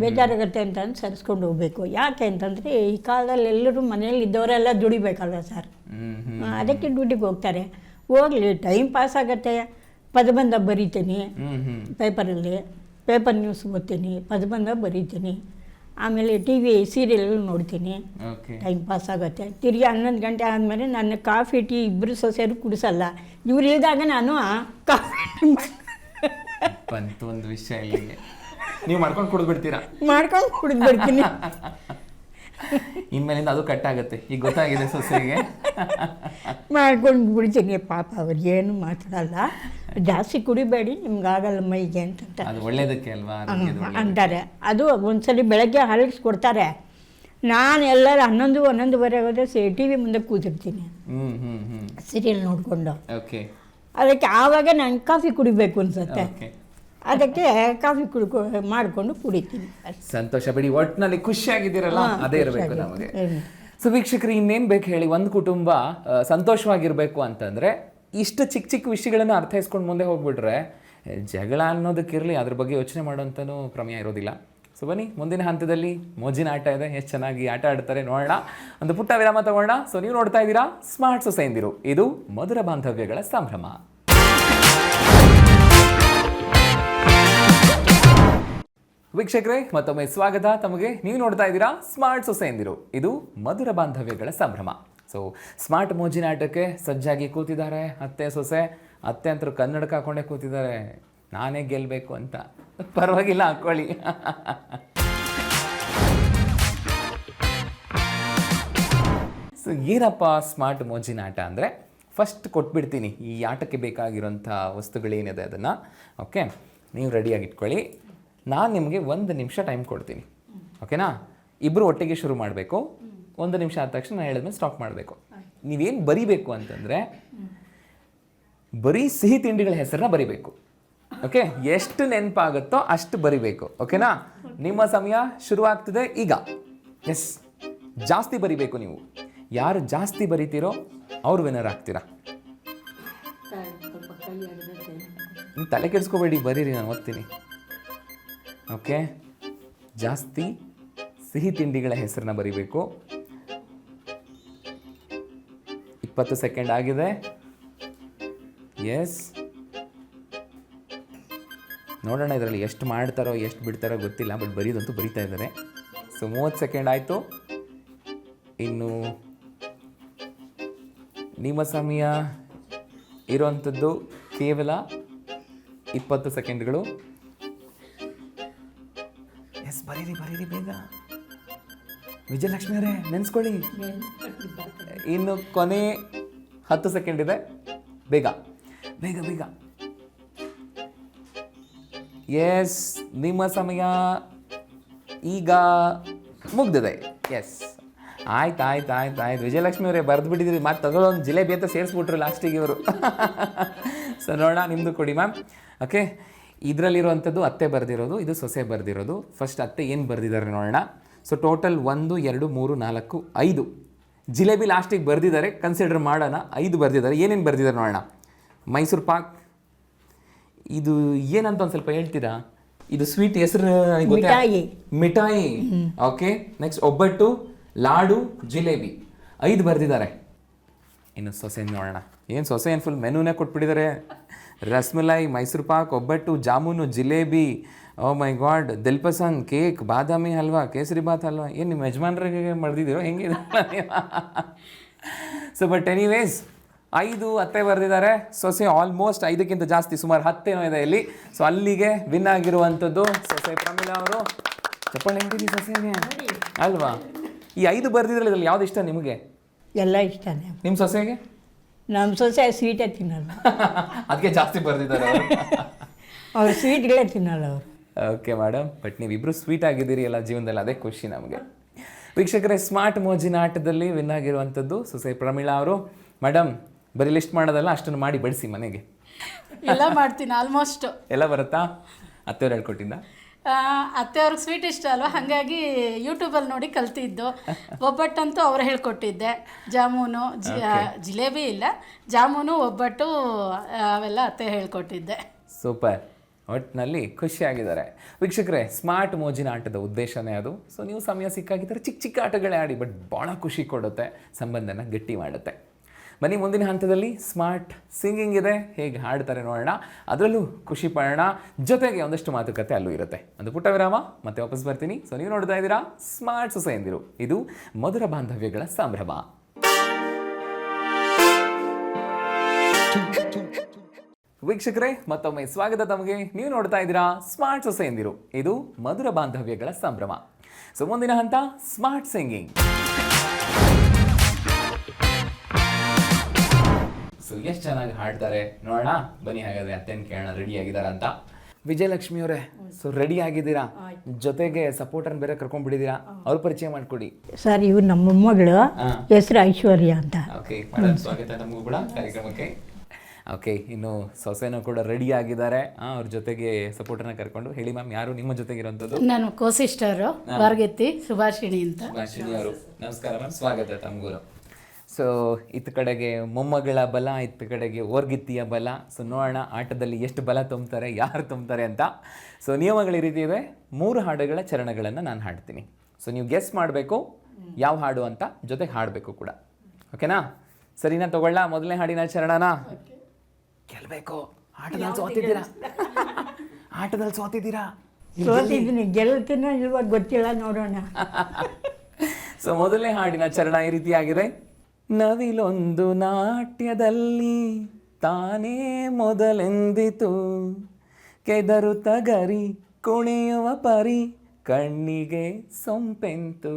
ಬೇಜಾರಾಗತ್ತೆ ಅಂತಂದು ಸರಿಸ್ಕೊಂಡು ಹೋಗ್ಬೇಕು. ಯಾಕೆ ಅಂತಂದರೆ ಈ ಕಾಲದಲ್ಲಿ ಎಲ್ಲರೂ ಮನೇಲಿ ಇದ್ದವರೆಲ್ಲ ದುಡಿಬೇಕಲ್ವ ಸರ್. ಅದಕ್ಕೆ ಡ್ಯೂಟಿಗೆ ಹೋಗ್ತಾರೆ. ಹೋಗಲಿ, ಟೈಮ್ ಪಾಸ್ ಆಗುತ್ತೆ. ಪದಬಂಧ ಬರೀತೀನಿ ಪೇಪರಲ್ಲಿ, ಪೇಪರ್ ನ್ಯೂಸ್ ಓದ್ತೀನಿ, ಪದಬಂಧ ಬರೀತೀನಿ. ಆಮೇಲೆ ಟಿ ವಿ ಸೀರಿಯಲ್ ನೋಡ್ತೀನಿ, ಟೈಮ್ ಪಾಸ್ ಆಗುತ್ತೆ. ತಿರುಗಿ 11 ಗಂಟೆ ಆದಮೇಲೆ ನಾನು ಕಾಫಿ ಟೀ ಇಬ್ಬರು ಸೊಸೆಯರು ಕುಡಿಸಲ್ಲ. ಇವ್ರು ಇಳಿದಾಗ ನಾನು ಕಾಫಿ ಬಂತು ಒಂದು ವಿಷಯ ಇಲ್ಲಿಗೆ. ನೀವು ಮಾಡ್ಕೊಂಡು ಕುಡಿದ್ಬಿಡ್ತೀರಾ? ಮಾಡ್ಕೊಂಡು ಕುಡಿದ್ಬಿಡ್ತೀನಿ. ಇನ್ಮೇಲಿಂದ ಅದು ಕಟ್ ಆಗುತ್ತೆ, ಈಗ ಗೊತ್ತಾಗಿದೆ ಸೊಸೆಗೆ. ಮಾಡ್ಕೊಂಡು ಬಿಡ್ತೀನಿ. ಪಾಪ ಅವ್ರಿಗೇನು ಮಾತಾಡಲ್ಲ. ಜಾಸ್ತಿ ಕುಡಿಬೇಡಿ, ನಿಮ್ಗಾಗಲ್ಲ ಮೈಗೆ ಅಂತ ಅದು ಒಳ್ಳೇದಕ್ಕೆ ಅಲ್ವಾ ಅಂತಾರೆ. ಅದು ಒಂದ್ಸಲಿ ಬೆಳಗ್ಗೆ ಹಾಲಿಕ್ಸ್ ಕೊಡ್ತಾರೆ. ನಾನು ಎಲ್ಲರೂ 11-11:30 ಹೋದ್ರೆ ಟಿ ವಿ ಮುಂದೆ ಕೂತಿರ್ತೀನಿ ಸೀರಿಯಲ್ ನೋಡಿಕೊಂಡು. ಅದಕ್ಕೆ ಆವಾಗ ನಾನು ಕಾಫಿ ಕುಡಿಬೇಕು ಅನ್ಸುತ್ತೆ. ಅದಕ್ಕೆ ಕಾಫಿ ಮಾಡಿಕೊಂಡು ಕುಡಿತೀನಿ. ಸಂತೋಷ ಬಿಡಿ, ಒಟ್ಟಿನಲ್ಲಿ ಖುಷಿಯಾಗಿದ್ದೀರಲ್ಲ, ಅದೇ ಇರಬೇಕು ನಮಗೆ. ಸೊ ವೀಕ್ಷಕರು, ಇನ್ನೇನು ಬೇಕು ಹೇಳಿ, ಒಂದು ಕುಟುಂಬ ಸಂತೋಷವಾಗಿರಬೇಕು ಅಂತಂದರೆ ಇಷ್ಟು ಚಿಕ್ಕ ಚಿಕ್ಕ ವಿಷಯಗಳನ್ನು ಅರ್ಥೈಸ್ಕೊಂಡು ಮುಂದೆ ಹೋಗ್ಬಿಟ್ರೆ ಜಗಳ ಅನ್ನೋದಕ್ಕಿರಲಿ, ಅದ್ರ ಬಗ್ಗೆ ಯೋಚನೆ ಮಾಡೋಂಥನೂ ಪ್ರಮೇಯ ಇರೋದಿಲ್ಲ. ಸೊ ಬನ್ನಿ, ಮುಂದಿನ ಹಂತದಲ್ಲಿ ಮೋಜಿನ ಆಟ ಇದೆ, ಎಷ್ಟು ಚೆನ್ನಾಗಿ ಆಟ ಆಡ್ತಾರೆ ನೋಡೋಣ. ಒಂದು ಪುಟ್ಟ ವಿರಾಮ ತಗೊಳ್ಳೋಣ. ಸೊ ನೀವು ನೋಡ್ತಾ ಇದ್ದೀರಾ ಸ್ಮಾರ್ಟ್ ಸೊಸೆಯಂದಿರು, ಇದು ಮಧುರ ಬಾಂಧವ್ಯಗಳ ಸಂಭ್ರಮ. ವೀಕ್ಷಕರೇ, ಮತ್ತೊಮ್ಮೆ ಸ್ವಾಗತ ತಮಗೆ. ನೀವು ನೋಡ್ತಾ ಇದ್ದೀರಾ ಸ್ಮಾರ್ಟ್ ಸೊಸೆಯಂದಿರು, ಇದು ಮಧುರ ಬಾಂಧವ್ಯಗಳ ಸಂಭ್ರಮ. ಸೊ ಸ್ಮಾರ್ಟ್ ಮೋಜಿನ ಆಟಕ್ಕೆ ಸಜ್ಜಾಗಿ ಕೂತಿದ್ದಾರೆ ಅತ್ತೆ ಸೊಸೆ. ಅತ್ತೆ ಅಂತರೂ ಕನ್ನಡಕ ಹಾಕೊಂಡೇ ಕೂತಿದ್ದಾರೆ, ನಾನೇ ಗೆಲ್ಲಬೇಕು ಅಂತ. ಪರವಾಗಿಲ್ಲ, ಹಾಕೊಳ್ಳಿ. ಸೊ ಏನಪ್ಪ ಸ್ಮಾರ್ಟ್ ಮೋಜಿನ ಆಟ ಅಂದರೆ, ಫಸ್ಟ್ ಕೊಟ್ಬಿಡ್ತೀನಿ ಈ ಆಟಕ್ಕೆ ಬೇಕಾಗಿರೋಂಥ ವಸ್ತುಗಳೇನಿದೆ ಅದನ್ನು. ಓಕೆ, ನೀವು ರೆಡಿಯಾಗಿ ಇಟ್ಕೊಳ್ಳಿ. ನಾನು ನಿಮಗೆ 1 ನಿಮಿಷ ಟೈಮ್ ಕೊಡ್ತೀನಿ, ಓಕೆನಾ? ಇಬ್ಬರು ಒಟ್ಟಿಗೆ ಶುರು ಮಾಡಬೇಕು. 1 ನಿಮಿಷ ಆದ ತಕ್ಷಣ ನಾನು ಹೇಳಿದ್ಮೇಲೆ ಸ್ಟಾಪ್ ಮಾಡಬೇಕು. ನೀವೇನು ಬರಿಬೇಕು ಅಂತಂದರೆ, ಬರೀ ಸಿಹಿ ತಿಂಡಿಗಳ ಹೆಸರನ್ನ ಬರಿಬೇಕು. ಓಕೆ, ಎಷ್ಟು ನೆನಪಾಗುತ್ತೋ ಅಷ್ಟು ಬರಿಬೇಕು, ಓಕೆನಾ? ನಿಮ್ಮ ಸಮಯ ಶುರುವಾಗ್ತದೆ ಈಗ. ಎಸ್, ಜಾಸ್ತಿ ಬರಿಬೇಕು ನೀವು. ಯಾರು ಜಾಸ್ತಿ ಬರಿತೀರೋ ಅವ್ರು ವಿನ್ನರ್ ಆಗ್ತೀರಾ. ನೀವು ತಲೆ ಕೆಡಿಸ್ಕೋಬೇಡಿ, ಬರೀರಿ, ನಾನು ಓದ್ತೀನಿ. ಓಕೆ, ಜಾಸ್ತಿ ಸಿಹಿ ತಿಂಡಿಗಳ ಹೆಸರನ್ನ ಬರಿಬೇಕು. 20 ಸೆಕೆಂಡ್ ಆಗಿದೆ. ಎಸ್, ನೋಡೋಣ ಇದರಲ್ಲಿ ಎಷ್ಟು ಮಾಡ್ತಾರೋ ಎಷ್ಟು ಬಿಡ್ತಾರೋ ಗೊತ್ತಿಲ್ಲ, ಬಟ್ ಬರೀದಂತೂ ಬರಿತಾ ಇದ್ದಾರೆ. ಸೊ 30 ಸೆಕೆಂಡ್ ಆಯಿತು. ಇನ್ನು ನಿಮ್ಮ ಸಮಯ ಇರುವಂಥದ್ದು ಕೇವಲ 20 ಸೆಕೆಂಡ್ಗಳು. ಎಸ್, ಬರೀರಿ ಬರೀರಿ ಬೇಗ. ವಿಜಯಲಕ್ಷ್ಮಿ ಅವರೇ ನೆನೆಸ್ಕೊಳ್ಳಿ. ಇನ್ನು ಕೊನೆ 10 ಸೆಕೆಂಡ್ ಇದೆ, ಬೇಗ ಬೇಗ ಬೇಗ. ಎಸ್, ನಿಮ್ಮ ಸಮಯ ಈಗ ಮುಗ್ದಿದೆ. ಎಸ್, ಆಯ್ತು ಆಯ್ತು ಆಯ್ತು ಆಯ್ತು ವಿಜಯಲಕ್ಷ್ಮಿ ಅವರೇ ಬರೆದು ಬಿಟ್ಟಿದ್ದೀರಿ. ಮತ್ತೆ ತಗೊಳ್ಳೊಂದು ಜಿಲೇಬಿ ಅಂತ ಸೇರಿಸ್ಬಿಟ್ರು ಲಾಸ್ಟಿಗೆ ಇವರು. ಸೊ ನೋಡೋಣ, ನಿಮ್ಮದು ಕೊಡಿ ಮ್ಯಾಮ್. ಓಕೆ, ಇದರಲ್ಲಿರುವಂಥದ್ದು ಅತ್ತೆ ಬರೆದಿರೋದು, ಇದು ಸೊಸೆ ಬರೆದಿರೋದು. ಫಸ್ಟ್ ಅತ್ತೆ ಏನು ಬರೆದಿದ್ದಾರೆ ನೋಡೋಣ. ಸೊ ಟೋಟಲ್ 1 2 3 4 5 ಜಿಲೇಬಿ ಲಾಸ್ಟಿಗೆ ಬರೆದಿದ್ದಾರೆ. ಕನ್ಸಿಡರ್ ಮಾಡೋಣ, 5 ಬರೆದಿದ್ದಾರೆ. ಏನೇನು ಬರೆದಿದ್ದಾರೆ ನೋಡೋಣ. ಮೈಸೂರು ಪಾಕ್, ಇದು ಏನಂತ ಒಂದು ಸ್ವಲ್ಪ ಹೇಳ್ತೀರಾ? ಇದು ಸ್ವೀಟ್ ಹೆಸರು ಮಿಠಾಯಿ. ಓಕೆ, ನೆಕ್ಸ್ಟ್ ಒಬ್ಬಟ್ಟು, ಲಾಡು, ಜಿಲೇಬಿ 5 ಬರೆದಿದ್ದಾರೆ. ಇನ್ನು ಸೊಸೆ ನೋಡೋಣ. ಏನು ಸೊಸೆ ಏನು ಫುಲ್ ಮೆನುನೇ ಕೊಟ್ಬಿಟ್ಟಿದ್ದಾರೆ. ರಸ್ಮಲೈ, ಮೈಸೂರು ಪಾಕ್, ಒಬ್ಬಟ್ಟು, ಜಾಮೂನು, ಜಿಲೇಬಿ, ಓ ಮೈ ಗಾಡ್, ದಿಲ್ ಪಸಂದ್, ಕೇಕ್, ಬಾದಾಮಿ ಹಲ್ವಾ, ಕೇಸರಿ ಬಾತ್ ಹಲ್ವಾ. ಏನು ನಿಮ್ಮ ಯಜಮಾನ್ರಿಗೆ ಮರ್ದಿದ್ದೀರೋ ಹೆಂಗಿದೆ? ಸೊ ಬಟ್ ಎನಿವೇಸ್ 5 ಅತ್ತೆ ಬರೆದಿದ್ದಾರೆ, ಸೊಸೆ ಆಲ್ಮೋಸ್ಟ್ 5ಕ್ಕಿಂತ ಜಾಸ್ತಿ, ಸುಮಾರು 10 ಇದೆ ಇಲ್ಲಿ. ಸೊ ಅಲ್ಲಿಗೆ ವಿನ್ ಆಗಿರುವಂಥದ್ದು ಸೊಸೆ ಪ್ರಮೀಳಾ ಅವರು. ಚಪ್ಪಾಳೆ ಹೆಂಗಿದ್ದೀವಿ ಸೊಸೆಗೆ ಅಲ್ವಾ? ಈ 5 ಬರೆದಿದ್ರಲ್ಲಿ ಇದ್ರಲ್ಲಿ ಯಾವ್ದು ಇಷ್ಟ ನಿಮಗೆ? ಎಲ್ಲ ಇಷ್ಟನೇ. ನಿಮ್ಮ ಸೊಸೆಗೆ? ನಮ್ಮ ಸೊಸೆ ಸ್ವೀಟೇ ತಿನ್ನಲ್ಲ. ಅದಕ್ಕೆ ಜಾಸ್ತಿ ಬರೆದಿದ್ದಾರೆ ಅವ್ರು ಸ್ವೀಟ್ಗಳೇ ತಿನ್ನಲ್ಲ ಅವರು. ಓಕೆ ಮೇಡಮ್, ಬಟ್ ನೀವಿಬ್ಬರು ಸ್ವೀಟ್ ಆಗಿದ್ದೀರಿ ಎಲ್ಲ ಜೀವನದಲ್ಲಿ, ಅದೇ ಖುಷಿ ನಮಗೆ. ವೀಕ್ಷಕರೇ, ಸ್ಮಾರ್ಟ್ ಮೋಜಿನ ಆಟದಲ್ಲಿ ವಿನ್ ಆಗಿರುವಂಥದ್ದು ಸೊಸೆ ಪ್ರಮೀಳಾ ಅವರು. ಮೇಡಮ್, ಬರೀ ಲಿಸ್ಟ್ ಮಾಡೋದಲ್ಲ, ಅಷ್ಟನ್ನು ಮಾಡಿ ಬಡಿಸಿ ಮನೆಗೆ. ಎಲ್ಲ ಮಾಡ್ತೀನಿ ಆಲ್ಮೋಸ್ಟ್. ಎಲ್ಲ ಬರುತ್ತಾ? ಅತ್ತೆಯವ್ರು ಹೇಳ್ಕೊಟ್ಟಿದ್ದ? ಅತ್ತೆಯವ್ರಿಗೆ ಸ್ವೀಟ್ ಇಷ್ಟ ಅಲ್ವಾ, ಹಾಗಾಗಿ ಯೂಟ್ಯೂಬಲ್ಲಿ ನೋಡಿ ಕಲ್ತಿದ್ದು. ಒಬ್ಬಟ್ಟಂತೂ ಅವ್ರು ಹೇಳ್ಕೊಟ್ಟಿದ್ದೆ. ಜಾಮೂನು, ಜಿಲೇಬಿ ಇಲ್ಲ, ಜಾಮೂನು, ಒಬ್ಬಟ್ಟು ಅವೆಲ್ಲ ಅತ್ತೆ ಹೇಳ್ಕೊಟ್ಟಿದ್ದೆ. ಸೂಪರ್, ಒಟ್ಟಿನಲ್ಲಿ ಖುಷಿಯಾಗಿದ್ದಾರೆ. ವೀಕ್ಷಕರೇ, ಸ್ಮಾರ್ಟ್ ಮೋಜಿನ ಆಟದ ಉದ್ದೇಶನೇ ಅದು. ಸೊ ನೀವು ಸಮಯ ಸಿಕ್ಕಾಗಿದ್ದರೆ ಚಿಕ್ಕ ಚಿಕ್ಕ ಆಟಗಳೇ ಆಡಿ, ಬಟ್ ಭಾಳ ಖುಷಿ ಕೊಡುತ್ತೆ, ಸಂಬಂಧನ ಗಟ್ಟಿ ಮಾಡುತ್ತೆ. ಬನ್ನಿ, ಮುಂದಿನ ಹಂತದಲ್ಲಿ ಸ್ಮಾರ್ಟ್ ಸಿಂಗಿಂಗ್ ಇದೆ, ಹೇಗೆ ಹಾಡ್ತಾರೆ ನೋಡೋಣ, ಅದರಲ್ಲೂ ಖುಷಿ ಪಡೋಣ. ಜೊತೆಗೆ ಒಂದಷ್ಟು ಮಾತುಕತೆ ಅಲ್ಲೂ ಇರುತ್ತೆ. ಒಂದು ಪುಟ್ಟ ವಿರಾಮ, ಮತ್ತೆ ವಾಪಸ್ ಬರ್ತೀನಿ. ಸೊ ನೀವು ನೋಡ್ತಾ ಇದ್ದೀರಾ ಸ್ಮಾರ್ಟ್ ಸೊಸೆಯಂದಿರು, ಇದು ಮಧುರ ಬಾಂಧವ್ಯಗಳ ಸಂಭ್ರಮ. ವೀಕ್ಷಕರೇ, ಮತ್ತೊಮ್ಮೆ ಸ್ವಾಗತ ತಮಗೆ. ನೀವು ನೋಡ್ತಾ ಇದ್ದೀರಾ ಸ್ಮಾರ್ಟ್ ಸೊಸೆಯಂದಿರು, ಇದು ಮಧುರ ಬಾಂಧವ್ಯಗಳ ಸಂಭ್ರಮ. ಸೊ ಮುಂದಿನ ಹಂತ ಸ್ಮಾರ್ಟ್ ಸಿಂಗಿಂಗ್. ಸೊ ಎಷ್ಟು ಚೆನ್ನಾಗಿ ಹಾಡ್ತಾರೆ ನೋಡೋಣ. ಬನ್ನಿ ಹಾಗಾದ್ರೆ ಅತ್ತೆನ ಕೇಳೋಣ ರೆಡಿ ಆಗಿದಾರ ಅಂತ. ವಿಜಯಲಕ್ಷ್ಮಿ ಅವರೇ, ಸೊ ರೆಡಿ ಆಗಿದ್ದೀರಾ? ಜೊತೆಗೆ ಸಪೋರ್ಟರ್ನ ಬೇರೆ ಕರ್ಕೊಂಡ್ಬಿಟ್ಟಿದ್ದೀರಾ, ಅವ್ರ ಪರಿಚಯ ಮಾಡ್ಕೊಡಿ. ಸರ್, ಇವ್ರು ನಮ್ಮ ಮೊಮ್ಮಗಳು, ಹೆಸರು ಐಶ್ವರ್ಯ ಅಂತ. ಓಕೆ ಮೇಡಮ್, ಸ್ವಾಗತ ನಮಗೂ ಕೂಡ ಕಾರ್ಯಕ್ರಮಕ್ಕೆ. ಓಕೆ, ಇನ್ನು ಸೊಸೆನೂ ಕೂಡ ರೆಡಿ ಆಗಿದ್ದಾರೆ, ಅವ್ರ ಜೊತೆಗೆ ಸಪೋರ್ಟರ್ನ ಕರ್ಕೊಂಡು. ಹೇಳಿ ಮ್ಯಾಮ್, ಯಾರು ನಿಮ್ಮ ಜೊತೆಗೆ ಇರೋಂಥದ್ದು? ನಾನು ಕೋಸಿಸ್ಟರು, ವಾರ್ಗೆತ್ತಿ ಸುಭಾಷಿಣಿ ಅಂತ. ಸುಭಾಷಿಣಿ ಅವರು, ನಮಸ್ಕಾರ ಮ್ಯಾಮ್, ಸ್ವಾಗತ ತಮಗೂ. ಸೊ ಇತ್ತ ಕಡೆಗೆ ಮೊಮ್ಮಗಳ ಬಲ, ಇತ್ತ ಕಡೆಗೆ ಓರ್ಗಿತ್ತಿಯ ಬಲ. ಸೊ ನೋಡೋಣ ಆಟದಲ್ಲಿ ಎಷ್ಟು ಬಲ ತುಂಬ್ತಾರೆ, ಯಾರು ತುಂಬ್ತಾರೆ ಅಂತ. ಸೊ ನಿಯಮಗಳು ಈ ರೀತಿ ಇದೆ. 3 ಹಾಡುಗಳ ಚರಣಗಳನ್ನು ನಾನು ಹಾಡ್ತೀನಿ. ಸೊ ನೀವು ಗೆಸ್ ಮಾಡಬೇಕು ಯಾವ ಹಾಡು ಅಂತ, ಜೊತೆಗೆ ಹಾಡಬೇಕು ಕೂಡ. ಓಕೆನಾ? ಸರಿನಾ? ತಗೊಳ್ಳ ಮೊದಲನೇ ಹಾಡಿನ ಚರಣನ? ಗೆಲ್ಲಬೇಕು. ಆಟದಲ್ಲಿ ಸೋತಿದ್ದೀರಾ, ಆಟದಲ್ಲಿ ಸೋತಿದ್ದೀರಾ. ಸೋತಿದ್ದೀನಿ, ಗೆಲ್ತೀನೋ ಇಲ್ವಾ ಗೊತ್ತಿಲ್ಲ, ನೋಡೋಣ. ಸೊ ಮೊದಲನೇ ಹಾಡಿನ ಚರಣ ಈ ರೀತಿಯಾಗಿದೆ. ನವಿಲೊಂದು ನಾಟ್ಯದಲ್ಲಿ ತಾನೇ ಮೊದಲೆಂದಿತು, ಕೆದರು ತಗರಿ ಕುಣಿಯುವ ಪರಿ ಕಣ್ಣಿಗೆ ಸೊಂಪೆಂತು,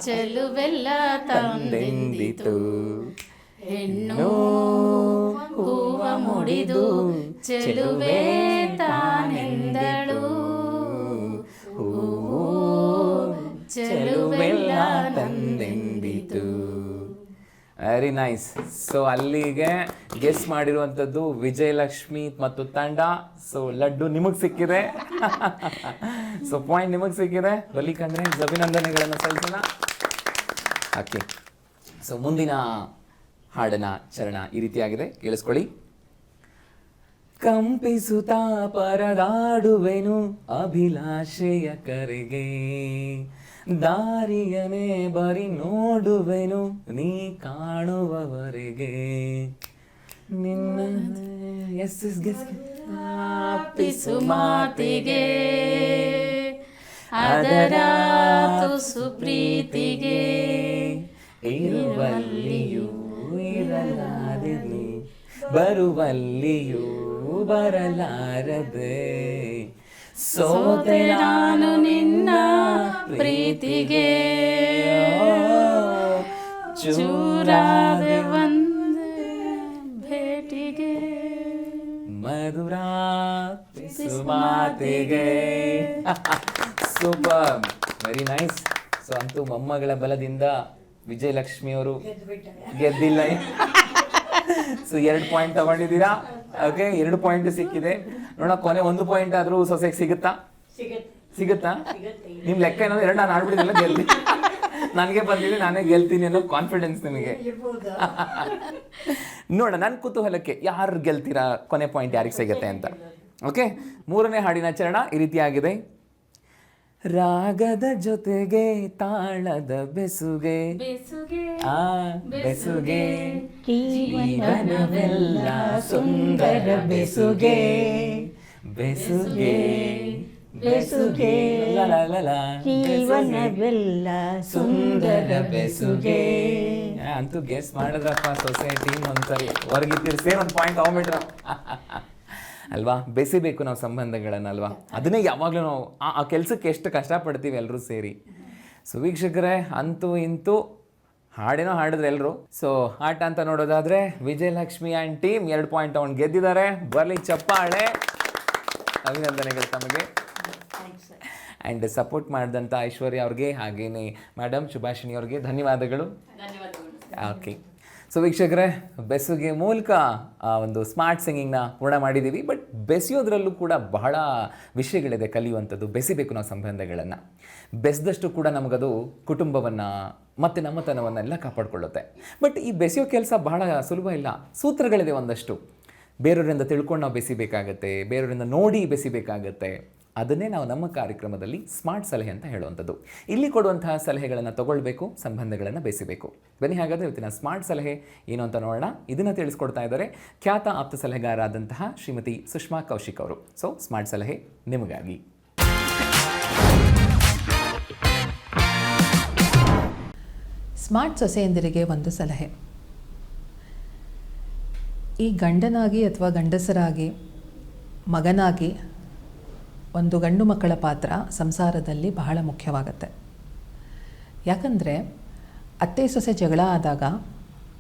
ಚೆಲುವೆಲ್ಲ ತಂದೆಂದಿತು, ಹೆಣ್ಣು ಹೂವ ಮುಡಿದು ಚೆಲುವೆ ತಾನೆಂದಳು, ಚೆಲುವೆಲ್ಲ ತಂದೆಂದಿತು. Very nice. ಸೊ ಅಲ್ಲಿಗೆ ಗೆಸ್ ಮಾಡಿರುವಂಥದ್ದು ವಿಜಯಲಕ್ಷ್ಮಿ ಮತ್ತು ತಂಡ. ಸೊ ಲಡ್ಡು ನಿಮಗೆ ಸಿಕ್ಕಿದೆ. ಸೊ ಪಾಯಿಂಟ್ ನಿಮಗೆ ಸಿಕ್ಕಿದೆ. ಬಲಿಕಂದ್ರೆ ಅಭಿನಂದನೆಗಳನ್ನು ಸಲ್ಲಿಸೋಣ. ಓಕೆ, ಸೊ ಮುಂದಿನ ಹಾಡಿನ ಚರಣ ಈ ರೀತಿಯಾಗಿದೆ, ಕೇಳಿಸ್ಕೊಳ್ಳಿ. ಕಂಪಿಸುತ್ತಾ ಪರದಾಡುವೆನು ಅಭಿಲಾಷೆಯ ಕರೆಗೆ, ದಾರಿಯನೇ ಬರಿ ನೋಡುವೆನು ನೀ ಕಾಣುವವರೆಗೆ, ನಿನ್ನ ಪಿಸು ಮಾತಿಗೆ, ಅದರ ತುಸು ಪ್ರೀತಿಗೆ, ಇರುವಲ್ಲಿಯೂ ಇರಲಾರೆ ನೀ, ಬರುವಲ್ಲಿಯೂ ಬರಲಾರದೆ, ಸೋತೆ ನಾನು ನಿನ್ನ ಪ್ರೀತಿಗೆ, ಚೂರಾದೆ ಒಂದೇ ಭೇಟಿಗೆ, ಮಧುರ ಪಿಸು ಮಾತಿಗೆ. Super, very nice. ಸೊ ಅಂತೂ ಮೊಮ್ಮಗಳ ಬಲದಿಂದ ವಿಜಯಲಕ್ಷ್ಮಿ ಅವರು ಗೆದ್ದಿಲ್ಲ. ಸೊ 2 ಪಾಯಿಂಟ್ ತಗೊಂಡಿದ್ದೀರಾ. ಓಕೆ, 2 ಪಾಯಿಂಟ್ ಸಿಕ್ಕಿದೆ. ನೋಡ, ಕೊನೆ 1 ಪಾಯಿಂಟ್ ಆದ್ರೂ ಸೊಸೆಗೆ ಸಿಗುತ್ತಾ? ಸಿಗುತ್ತಾ? ನಿಮ್ ಲೆಕ್ಕ ಏನಂದ್ರೆ 2 ನಾನು ಆಡ್ಬಿಟ್ಟಿದ್ದೆಲ್ಲ ಗೆಲ್ತಿ, ನನಗೆ ಬಂದಿದೆ, ನಾನೇ ಗೆಲ್ತೀನಿ ಅನ್ನೋ ಕಾನ್ಫಿಡೆನ್ಸ್ ನಿಮಗೆ. ನೋಡ, ನನ್ನ ಕುತೂಹಲಕ್ಕೆ ಯಾರು ಗೆಲ್ತೀರಾ, ಕೊನೆ ಪಾಯಿಂಟ್ ಯಾರಿಗೆ ಸಿಗುತ್ತೆ ಅಂತ. ಓಕೆ, 3ನೇ ಹಾಡಿನ ಚರಣ ಈ ರೀತಿಯಾಗಿದೆ. ರಾಗದ ಜೊತೆಗೆ ತಾಳದ ಬೆಸುಗೆ ಆ ಬೆಸುಗೆ ಜೀವನವೆಲ್ಲ ಸುಂದರ ಬೆಸುಗೆ ಬೆಸುಗೆ ಬೆಸುಗೆ ಜೀವನವೆಲ್ಲ ಸುಂದರ ಬೆಸುಗೆ. ಅಂತೂ ಗೆಸ್ ಮಾಡಿದ್ರಪ್ಪ ಸೊಸೈಟಿ ಒಂದ್ಸರಿ ಹೊರಗಿತ್ತಿರ್ಸೇ ಒಂದು ಪಾಯಿಂಟ್ ತಗೊಂಬಿಟ್ರ ಅಲ್ವಾ. ಬೆಸಿಬೇಕು ನಾವು ಸಂಬಂಧಗಳನ್ನಲ್ವಾ, ಅದನ್ನೇ ಯಾವಾಗಲೂ ನಾವು ಆ ಕೆಲಸಕ್ಕೆ ಎಷ್ಟು ಕಷ್ಟಪಡ್ತೀವಿ ಎಲ್ಲರೂ ಸೇರಿ. ಸೊ ವೀಕ್ಷಕರೇ, ಅಂತೂ ಇಂತೂ ಹಾಡೇನೋ ಹಾಡಿದ್ರೆ ಎಲ್ಲರೂ. ಸೊ ಆಟ ಅಂತ ನೋಡೋದಾದ್ರೆ ವಿಜಯಲಕ್ಷ್ಮಿ ಆ್ಯಂಡ್ ಟೀಮ್ 2 ಪಾಯಿಂಟ್ ತಗೊಂಡು ಗೆದ್ದಿದ್ದಾರೆ. ಬರಲಿ ಚಪ್ಪಾಳೆ, ಅಭಿನಂದನೆಗಳು ತಮಗೆ. ಆ್ಯಂಡ್ ಸಪೋರ್ಟ್ ಮಾಡಿದಂಥ ಐಶ್ವರ್ಯ ಅವ್ರಿಗೆ ಹಾಗೇನೆ ಮೇಡಮ್ ಶುಭಾಷಿಣಿ ಅವ್ರಿಗೆ ಧನ್ಯವಾದಗಳು. ಓಕೆ, ಸೊ ವೀಕ್ಷಕರೇ, ಬೆಸುಗೆ ಮೂಲಕ ಒಂದು ಸ್ಮಾರ್ಟ್ ಸಿಂಗಿಂಗ್ನ ಪೂರ್ಣ ಮಾಡಿದ್ದೀವಿ. ಬಟ್ ಬೆಸೆಯೋದ್ರಲ್ಲೂ ಕೂಡ ಬಹಳ ವಿಷಯಗಳಿದೆ ಕಲಿಯುವಂಥದ್ದು. ಬೆಸಿಬೇಕು ನಾವು ಸಂಬಂಧಗಳನ್ನು. ಬೆಸೆದಷ್ಟು ಕೂಡ ನಮಗದು ಕುಟುಂಬವನ್ನು ಮತ್ತು ನಮ್ಮತನವನ್ನೆಲ್ಲ ಕಾಪಾಡಿಕೊಳ್ಳುತ್ತೆ. ಬಟ್ ಈ ಬೆಸೆಯೋ ಕೆಲಸ ಬಹಳ ಸುಲಭ ಇಲ್ಲ, ಸೂತ್ರಗಳಿದೆ ಒಂದಷ್ಟು. ಬೇರೆಯವರಿಂದ ತಿಳ್ಕೊಂಡು ನಾವು ಬೆಸಿಬೇಕಾಗತ್ತೆ, ಬೇರೆಯವರಿಂದ ನೋಡಿ ಬೆಸಿಬೇಕಾಗತ್ತೆ. ಅದನ್ನೇ ನಾವು ನಮ್ಮ ಕಾರ್ಯಕ್ರಮದಲ್ಲಿ ಸ್ಮಾರ್ಟ್ ಸಲಹೆ ಅಂತ ಹೇಳುವಂಥದ್ದು. ಇಲ್ಲಿ ಕೊಡುವಂತಹ ಸಲಹೆಗಳನ್ನು ತಗೊಳ್ಬೇಕು, ಸಂಬಂಧಗಳನ್ನು ಬೆಸಿಬೇಕು. ಬನ್ನಿ ಹಾಗಾದರೆ ಇವತ್ತಿನ ಸ್ಮಾರ್ಟ್ ಸಲಹೆ ಏನು ಅಂತ ನೋಡೋಣ. ಇದನ್ನು ತಿಳಿಸ್ಕೊಡ್ತಾ ಇದ್ದಾರೆ ಖ್ಯಾತ ಆಪ್ತ ಸಲಹೆಗಾರರಾದಂತಹ ಶ್ರೀಮತಿ ಸುಷ್ಮಾ ಕೌಶಿಕ್ ಅವರು. ಸೊ ಸ್ಮಾರ್ಟ್ ಸಲಹೆ ನಿಮಗಾಗಿ. ಸ್ಮಾರ್ಟ್ ಸೊಸೆಯಂದಿರಿಗೆ ಒಂದು ಸಲಹೆ. ಈ ಗಂಡನಾಗಿ ಅಥವಾ ಗಂಡಸರಾಗಿ, ಮಗನಾಗಿ ಒಂದು ಗಂಡು ಮಕ್ಕಳ ಪಾತ್ರ ಸಂಸಾರದಲ್ಲಿ ಬಹಳ ಮುಖ್ಯವಾಗುತ್ತೆ. ಯಾಕಂದರೆ ಅತ್ತೆ ಸೊಸೆ ಜಗಳ ಆದಾಗ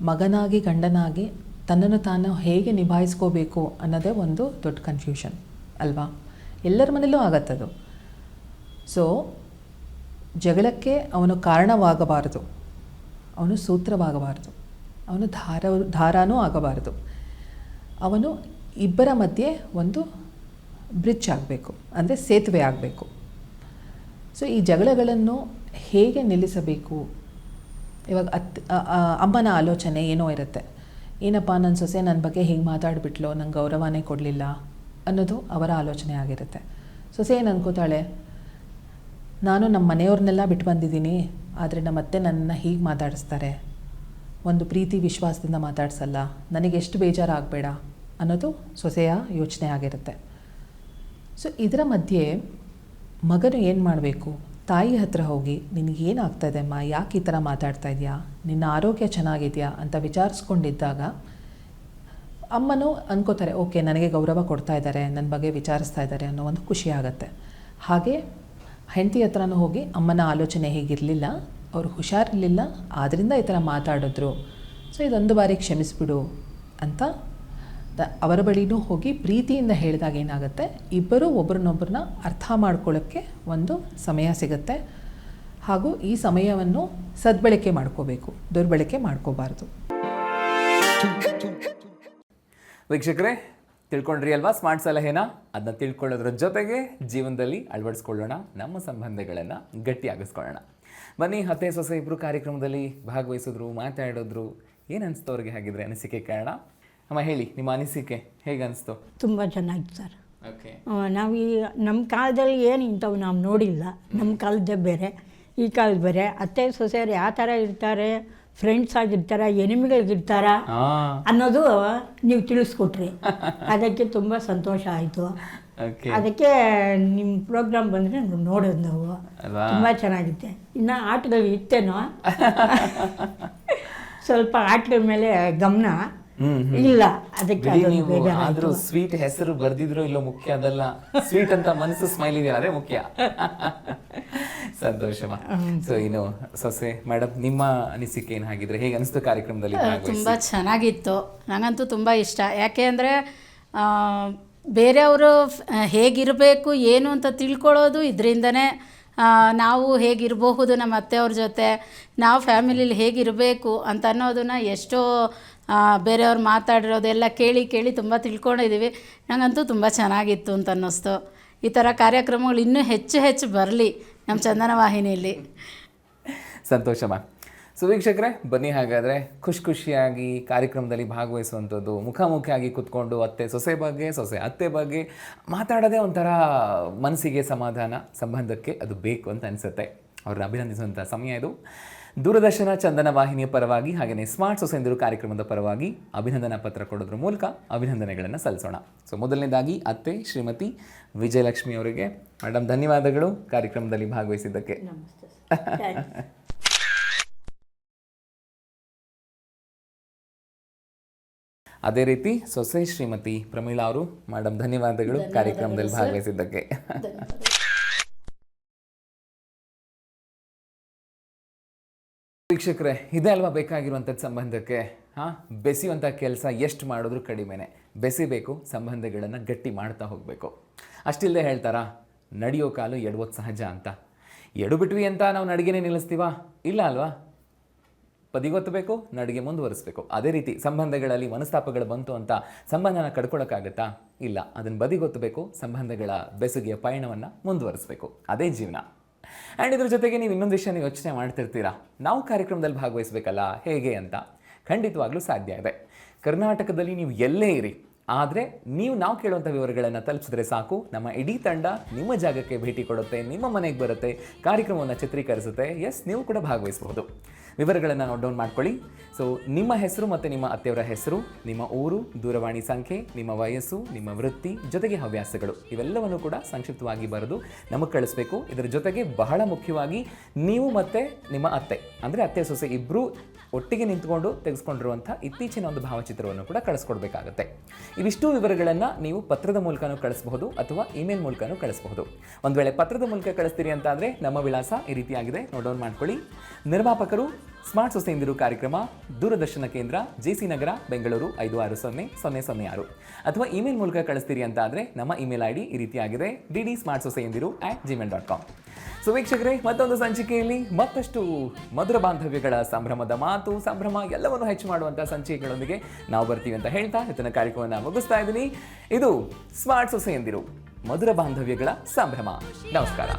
ಮಗನಾಗಿ ಗಂಡನಾಗಿ ತನ್ನನ್ನು ತಾನು ಹೇಗೆ ನಿಭಾಯಿಸ್ಕೋಬೇಕು ಅನ್ನೋದೇ ಒಂದು ದೊಡ್ಡ ಕನ್ಫ್ಯೂಷನ್ ಅಲ್ವಾ. ಎಲ್ಲರ ಮನೆಯಲ್ಲೂ ಆಗತ್ತದು. ಸೊ ಜಗಳಕ್ಕೆ ಅವನು ಕಾರಣವಾಗಬಾರದು, ಅವನು ಸೂತ್ರವಾಗಬಾರದು, ಅವನು ದಾರಾನೂ ಆಗಬಾರದು. ಅವನು ಇಬ್ಬರ ಮಧ್ಯೆ ಒಂದು ಬ್ರಿಡ್ಜ್ ಆಗಬೇಕು, ಅಂದರೆ ಸೇತುವೆ ಆಗಬೇಕು. ಸೊ ಈ ಜಗಳಗಳನ್ನು ಹೇಗೆ ನಿಲ್ಲಿಸಬೇಕು? ಇವಾಗ ಅಮ್ಮನ ಆಲೋಚನೆ ಏನೋ ಇರುತ್ತೆ, ಏನಪ್ಪ ನನ್ನ ಸೊಸೆ ನನ್ನ ಬಗ್ಗೆ ಹೀಗೆ ಮಾತಾಡಿಬಿಟ್ಲು, ನಂಗೆ ಗೌರವನೇ ಕೊಡಲಿಲ್ಲ ಅನ್ನೋದು ಅವರ ಆಲೋಚನೆ ಆಗಿರುತ್ತೆ. ಸೊಸೆ ಏನು ಅನ್ಕೋತಾಳೆ, ನಾನು ನಮ್ಮ ಮನೆಯವ್ರನ್ನೆಲ್ಲ ಬಿಟ್ಟು ಬಂದಿದ್ದೀನಿ, ಆದರೆ ನಮ್ಮ ಅತ್ತೆ ನನ್ನನ್ನು ಹೀಗೆ ಮಾತಾಡಿಸ್ತಾರೆ, ಒಂದು ಪ್ರೀತಿ ವಿಶ್ವಾಸದಿಂದ ಮಾತಾಡ್ಸಲ್ಲ, ನನಗೆ ಎಷ್ಟು ಬೇಜಾರಾಗಬೇಡ ಅನ್ನೋದು ಸೊಸೆಯ ಯೋಚನೆ ಆಗಿರುತ್ತೆ. ಸೊ ಇದರ ಮಧ್ಯೆ ಮಗನು ಏನು ಮಾಡಬೇಕು? ತಾಯಿ ಹತ್ರ ಹೋಗಿ ನಿನಗೇನಾಗ್ತಾಯಿದೆ ಅಮ್ಮ, ಯಾಕೆ ಈ ಥರ ಮಾತಾಡ್ತಾ ಇದೆಯಾ, ನಿನ್ನ ಆರೋಗ್ಯ ಚೆನ್ನಾಗಿದೆಯಾ ಅಂತ ವಿಚಾರಿಸ್ಕೊಂಡಿದ್ದಾಗ ಅಮ್ಮನೂ ಅನ್ಕೋತಾರೆ, ಓಕೆ ನನಗೆ ಗೌರವ ಕೊಡ್ತಾ ಇದ್ದಾರೆ, ನನ್ನ ಬಗ್ಗೆ ವಿಚಾರಿಸ್ತಾ ಇದ್ದಾರೆ ಅನ್ನೋ ಒಂದು ಖುಷಿ ಆಗುತ್ತೆ. ಹಾಗೆ ಹೆಂಡತಿ ಹತ್ರನೂ ಹೋಗಿ ಅಮ್ಮನ ಆಲೋಚನೆ ಹೀಗಿರಲಿಲ್ಲ, ಅವ್ರು ಹುಷಾರಿರಲಿಲ್ಲ, ಆದ್ದರಿಂದ ಈ ಥರ ಮಾತಾಡಿದ್ರು, ಸೊ ಇದೊಂದು ಬಾರಿ ಕ್ಷಮಿಸ್ಬಿಡು ಅಂತ ಅವರ ಬಳಿನೂ ಹೋಗಿ ಪ್ರೀತಿಯಿಂದ ಹೇಳಿದಾಗ ಏನಾಗುತ್ತೆ, ಇಬ್ಬರೂ ಒಬ್ರನ್ನೊಬ್ಬರನ್ನ ಅರ್ಥ ಮಾಡ್ಕೊಳ್ಳೋಕ್ಕೆ ಒಂದು ಸಮಯ ಸಿಗುತ್ತೆ. ಹಾಗೂ ಈ ಸಮಯವನ್ನು ಸದ್ಬಳಕೆ ಮಾಡ್ಕೋಬೇಕು, ದುರ್ಬಳಕೆ ಮಾಡ್ಕೋಬಾರ್ದು. ವೀಕ್ಷಕರೇ, ತಿಳ್ಕೊಂಡ್ರಿ ಅಲ್ವಾ ಸ್ಮಾರ್ಟ್ ಸಲಹೆನ? ಅದನ್ನ ತಿಳ್ಕೊಳ್ಳೋದ್ರ ಜೊತೆಗೆ ಜೀವನದಲ್ಲಿ ಅಳವಡಿಸ್ಕೊಳ್ಳೋಣ, ನಮ್ಮ ಸಂಬಂಧಗಳನ್ನು ಗಟ್ಟಿಯಾಗಿಸ್ಕೊಳ್ಳೋಣ. ಬನ್ನಿ, ಅತ್ತೆ ಸೊಸೆ ಇಬ್ಬರು ಕಾರ್ಯಕ್ರಮದಲ್ಲಿ ಭಾಗವಹಿಸಿದ್ರು, ಮಾತಾಡಿದ್ರು. ಏನು ಅನಿಸ್ತು ಅವ್ರಿಗೆ? ಹಾಗಿದ್ರೆ ಅನಿಸಿಕೆ ಕಾರಣ ಅಮ್ಮ ಹೇಳಿ, ನಿಮ್ಮ ಅನಿಸಿಕೆ ಹೇಗೆ ಅನಿಸ್ತು? ತುಂಬ ಚೆನ್ನಾಗಿತ್ತು ಸರ್. ಓಕೆ, ನಾವು ನಮ್ಮ ಕಾಲದಲ್ಲಿ ಏನು ಇಂಥವು ನಾವು ನೋಡಿಲ್ಲ. ನಮ್ಮ ಕಾಲದ್ದೇ ಬೇರೆ, ಈ ಕಾಲದ ಬೇರೆ. ಅತ್ತೆ ಸೊಸೆಯರು ಯಾವ ಥರ ಇರ್ತಾರೆ, ಫ್ರೆಂಡ್ಸ್ ಆಗಿರ್ತಾರ, ಎನಿಮಿಗಳಿರ್ತಾರ ಅನ್ನೋದು ನೀವು ತಿಳಿಸ್ಕೊಟ್ರಿ. ಅದಕ್ಕೆ ತುಂಬ ಸಂತೋಷ ಆಯಿತು. ಅದಕ್ಕೆ ನಿಮ್ಮ ಪ್ರೋಗ್ರಾಮ್ ಬಂದರೆ ನೋಡೋದು ನಾವು ತುಂಬ ಚೆನ್ನಾಗಿತ್ತೆ. ಇನ್ನು ಆಟಗಳು ಇತ್ತೇನೋ ಸ್ವಲ್ಪ ಆಟಗಳ ಮೇಲೆ ಗಮನ ಇಲ್ಲ, ಅದಕ್ಕೆ ಆದ್ರೂ ಸ್ವೀಟ್ ಹೆಸರು ಬರ್ದಿದ್ರು ಇಲ್ಲೋ ಮುಖ್ಯ ಅದಲ್ಲ, ಸ್ವೀಟ್ ಅಂತ ಮನಸ್ಸು ಸ್ಮೈಲ್ ಇದೆಯಾ ಅದೇ ಮುಖ್ಯ. ಸಂತೋಷಮ. ಸೊ ಇನ್ನು ಸೊಸೆ ಮೇಡಮ್, ನಿಮ್ಮ ಅನಿಸಿಕೆ ಏನು? ಹಾಗಿದ್ರೆ ಹೇಗೆ ಅನಿಸ್ತು ಕಾರ್ಯಕ್ರಮದಲ್ಲಿ? ತುಂಬ ಚೆನ್ನಾಗಿತ್ತು, ನನಗಂತೂ ತುಂಬ ಇಷ್ಟ. ಯಾಕೆ ಅಂದರೆ ಬೇರೆಯವರು ಹೇಗಿರಬೇಕು ಏನು ಅಂತ ತಿಳ್ಕೊಳ್ಳೋದು ಇದರಿಂದನೇ. ನಾವು ಹೇಗಿರಬಹುದು ನಮ್ಮ ಅತ್ತೆಯವ್ರ ಜೊತೆ, ನಾವು ಫ್ಯಾಮಿಲಿಲಿ ಹೇಗಿರಬೇಕು ಅಂತ ಅನ್ನೋದನ್ನು ಎಷ್ಟೋ ಬೇರೆಯವ್ರು ಮಾತಾಡಿರೋದೆಲ್ಲ ಕೇಳಿ ಕೇಳಿ ತುಂಬ ತಿಳ್ಕೊಂಡಿದ್ದೀವಿ. ನನಗಂತೂ ತುಂಬ ಚೆನ್ನಾಗಿತ್ತು ಅಂತ ಅನ್ನಿಸ್ತು. ಈ ಥರ ಕಾರ್ಯಕ್ರಮಗಳು ಇನ್ನೂ ಹೆಚ್ಚು ಹೆಚ್ಚು ಬರಲಿ ನಮ್ಮ ಚಂದನ ವಾಹಿನಿಯಲ್ಲಿ. ಸಂತೋಷಮ್ಮ. ಸೊ ವೀಕ್ಷಕರೇ, ಬನ್ನಿ ಹಾಗಾದರೆ ಖುಷಿಯಾಗಿ ಕಾರ್ಯಕ್ರಮದಲ್ಲಿ ಭಾಗವಹಿಸುವಂಥದ್ದು, ಮುಖಾಮುಖಿಯಾಗಿ ಕುತ್ಕೊಂಡು ಅತ್ತೆ ಸೊಸೆ ಬಗ್ಗೆ, ಸೊಸೆ ಅತ್ತೆ ಬಗ್ಗೆ ಮಾತಾಡೋದೇ ಒಂಥರ ಮನಸ್ಸಿಗೆ ಸಮಾಧಾನ, ಸಂಬಂಧಕ್ಕೆ ಅದು ಬೇಕು ಅಂತ ಅನಿಸುತ್ತೆ. ಅವ್ರನ್ನ ಅಭಿನಂದಿಸುವಂಥ ಸಮಯ ಇದು. ದೂರದರ್ಶನ ಚಂದನ ವಾಹಿನಿಯ ಪರವಾಗಿ ಹಾಗೆಯೇ ಸ್ಮಾರ್ಟ್ ಸೊಸೆಂದಿರು ಕಾರ್ಯಕ್ರಮದ ಪರವಾಗಿ ಅಭಿನಂದನಾ ಪತ್ರ ಕೊಡೋದ್ರ ಮೂಲಕ ಅಭಿನಂದನೆಗಳನ್ನು ಸಲ್ಲಿಸೋಣ. ಸೊ ಮೊದಲನೇದಾಗಿ ಅತ್ತೆ ಶ್ರೀಮತಿ ವಿಜಯಲಕ್ಷ್ಮಿ ಅವರಿಗೆ ಮೇಡಮ್ ಧನ್ಯವಾದಗಳು ಕಾರ್ಯಕ್ರಮದಲ್ಲಿ ಭಾಗವಹಿಸಿದ್ದಕ್ಕೆ. ಅದೇ ರೀತಿ ಸೊಸೆ ಶ್ರೀಮತಿ ಪ್ರಮೀಳಾ ಅವರು, ಮೇಡಮ್ ಧನ್ಯವಾದಗಳು ಕಾರ್ಯಕ್ರಮದಲ್ಲಿ ಭಾಗವಹಿಸಿದ್ದಕ್ಕೆ. ವೀಕ್ಷಕರೇ, ಇದೇ ಅಲ್ವಾ ಬೇಕಾಗಿರುವಂಥದ್ದು ಸಂಬಂಧಕ್ಕೆ. ಬೆಸೆಯುವಂಥ ಕೆಲಸ ಎಷ್ಟು ಮಾಡಿದ್ರೂ ಕಡಿಮೆನೆ. ಬೆಸಿಬೇಕು, ಸಂಬಂಧಗಳನ್ನು ಗಟ್ಟಿ ಮಾಡ್ತಾ ಹೋಗಬೇಕು. ಅಷ್ಟಿಲ್ಲದೆ ಹೇಳ್ತಾರಾ, ನಡೆಯೋ ಕಾಲು ಎಡವೋದು ಸಹಜ ಅಂತ. ಎಡು ಬಿಟ್ವಿ ಅಂತ ನಾವು ನಡಿಗೆನೇ ನಿಲ್ಲಿಸ್ತೀವಾ? ಇಲ್ಲ ಅಲ್ವಾ? ಬದಿಗೊತ್ತಬೇಕು, ನಡಿಗೆ ಮುಂದುವರಿಸಬೇಕು. ಅದೇ ರೀತಿ ಸಂಬಂಧಗಳಲ್ಲಿ ಮನಸ್ತಾಪಗಳು ಬಂತು ಅಂತ ಸಂಬಂಧನ ಕಡ್ಕೊಳ್ಳೋಕ್ಕಾಗತ್ತಾ? ಇಲ್ಲ, ಅದನ್ನು ಬದಿಗೊತ್ತಬೇಕು, ಸಂಬಂಧಗಳ ಬೆಸುಗೆಯ ಪಯಣವನ್ನು ಮುಂದುವರಿಸಬೇಕು. ಅದೇ ಜೀವನ. ಆ್ಯಂಡ್ ಇದ್ರ ಜೊತೆಗೆ ನೀವು ಇನ್ನೊಂದು ವಿಷಯ ಯೋಚನೆ ಮಾಡ್ತಿರ್ತೀರಾ, ನಾವು ಕಾರ್ಯಕ್ರಮದಲ್ಲಿ ಭಾಗವಹಿಸಬೇಕಲ್ಲ ಹೇಗೆ ಅಂತ. ಖಂಡಿತವಾಗ್ಲೂ ಸಾಧ್ಯ ಇದೆ. ಕರ್ನಾಟಕದಲ್ಲಿ ನೀವು ಎಲ್ಲೇ ಇರಿ, ಆದರೆ ನಾವು ಕೇಳುವಂಥ ವಿವರಗಳನ್ನು ತಲುಪಿಸಿದ್ರೆ ಸಾಕು, ನಮ್ಮ ಇಡೀ ತಂಡ ನಿಮ್ಮ ಜಾಗಕ್ಕೆ ಭೇಟಿ ಕೊಡುತ್ತೆ, ನಿಮ್ಮ ಮನೆಗೆ ಬರುತ್ತೆ, ಕಾರ್ಯಕ್ರಮವನ್ನು ಚಿತ್ರೀಕರಿಸುತ್ತೆ. ಎಸ್, ನೀವು ಕೂಡ ಭಾಗವಹಿಸಬಹುದು. ವಿವರಗಳನ್ನು ನೋಟ್ ಡೌನ್ ಮಾಡ್ಕೊಳ್ಳಿ. ಸೊ ನಿಮ್ಮ ಹೆಸರು ಮತ್ತು ನಿಮ್ಮ ಅತ್ತೆಯವರ ಹೆಸರು, ನಿಮ್ಮ ಊರು, ದೂರವಾಣಿ ಸಂಖ್ಯೆ, ನಿಮ್ಮ ವಯಸ್ಸು, ನಿಮ್ಮ ವೃತ್ತಿ, ಜೊತೆಗೆ ಹವ್ಯಾಸಗಳು ಇವೆಲ್ಲವನ್ನು ಕೂಡ ಸಂಕ್ಷಿಪ್ತವಾಗಿ ಬರೆದು ನಮಗೆ ಕಳಿಸ್ಬೇಕು. ಇದರ ಜೊತೆಗೆ ಬಹಳ ಮುಖ್ಯವಾಗಿ ನೀವು ಮತ್ತು ನಿಮ್ಮ ಅತ್ತೆ, ಅಂದರೆ ಅತ್ತೆ ಸೊಸೆ ಇಬ್ಬರು ಒಟ್ಟಿಗೆ ನಿಂತ್ಕೊಂಡು ತೆಗೆಸ್ಕೊಂಡಿರುವಂಥ ಇತ್ತೀಚಿನ ಒಂದು ಭಾವಚಿತ್ರವನ್ನು ಕೂಡ ಕಳಿಸ್ಕೊಡ್ಬೇಕಾಗತ್ತೆ. ಇವಿಷ್ಟು ವಿವರಗಳನ್ನು ನೀವು ಪತ್ರದ ಮೂಲಕನೂ ಕಳಿಸಬಹುದು ಅಥವಾ ಇಮೇಲ್ ಮೂಲಕನೂ ಕಳಿಸಬಹುದು. ಒಂದು ವೇಳೆ ಪತ್ರದ ಮೂಲಕ ಕಳಿಸ್ತೀರಿ ಅಂತಾದರೆ ನಮ್ಮ ವಿಳಾಸ ಈ ರೀತಿಯಾಗಿದೆ, ನೋಟ್ ಡೌನ್ ಮಾಡ್ಕೊಳ್ಳಿ. ನಿರ್ಮಾಪಕರು ಸ್ಮಾರ್ಟ್ ಸೊಸೆಂದಿರು ಕಾರ್ಯಕ್ರಮ, ದೂರದರ್ಶನ ಕೇಂದ್ರ, ಜೆಸಿ ನಗರ, ಬೆಂಗಳೂರು 560006. ಅಥವಾ ಇಮೇಲ್ ಮೂಲಕ ಕಳಿಸ್ತೀರಿ ಅಂತ ಆದರೆ ನಮ್ಮ ಇಮೇಲ್ ID ಈ ರೀತಿಯಾಗಿದೆ, dd.smartsoseyendiru@gmail.com. ಸೊ ವೀಕ್ಷಕರೇ, ಮತ್ತೊಂದು ಸಂಚಿಕೆಯಲ್ಲಿ ಮತ್ತಷ್ಟು ಮಧುರ ಬಾಂಧವ್ಯಗಳ ಸಂಭ್ರಮದ ಮಾತು, ಸಂಭ್ರಮ ಎಲ್ಲವನ್ನು ಹೆಚ್ಚು ಮಾಡುವಂಥ ಸಂಚಿಕೆಗಳೊಂದಿಗೆ ನಾವು ಬರ್ತೀವಿ ಅಂತ ಹೇಳ್ತಾ ಇವತ್ತಿನ ಕಾರ್ಯಕ್ರಮವನ್ನು ಮುಗಿಸ್ತಾ ಇದ್ದೀನಿ. ಇದು ಸ್ಮಾರ್ಟ್ ಸೊಸೆಯಂದಿರು, ಮಧುರ ಬಾಂಧವ್ಯಗಳ ಸಂಭ್ರಮ. ನಮಸ್ಕಾರ.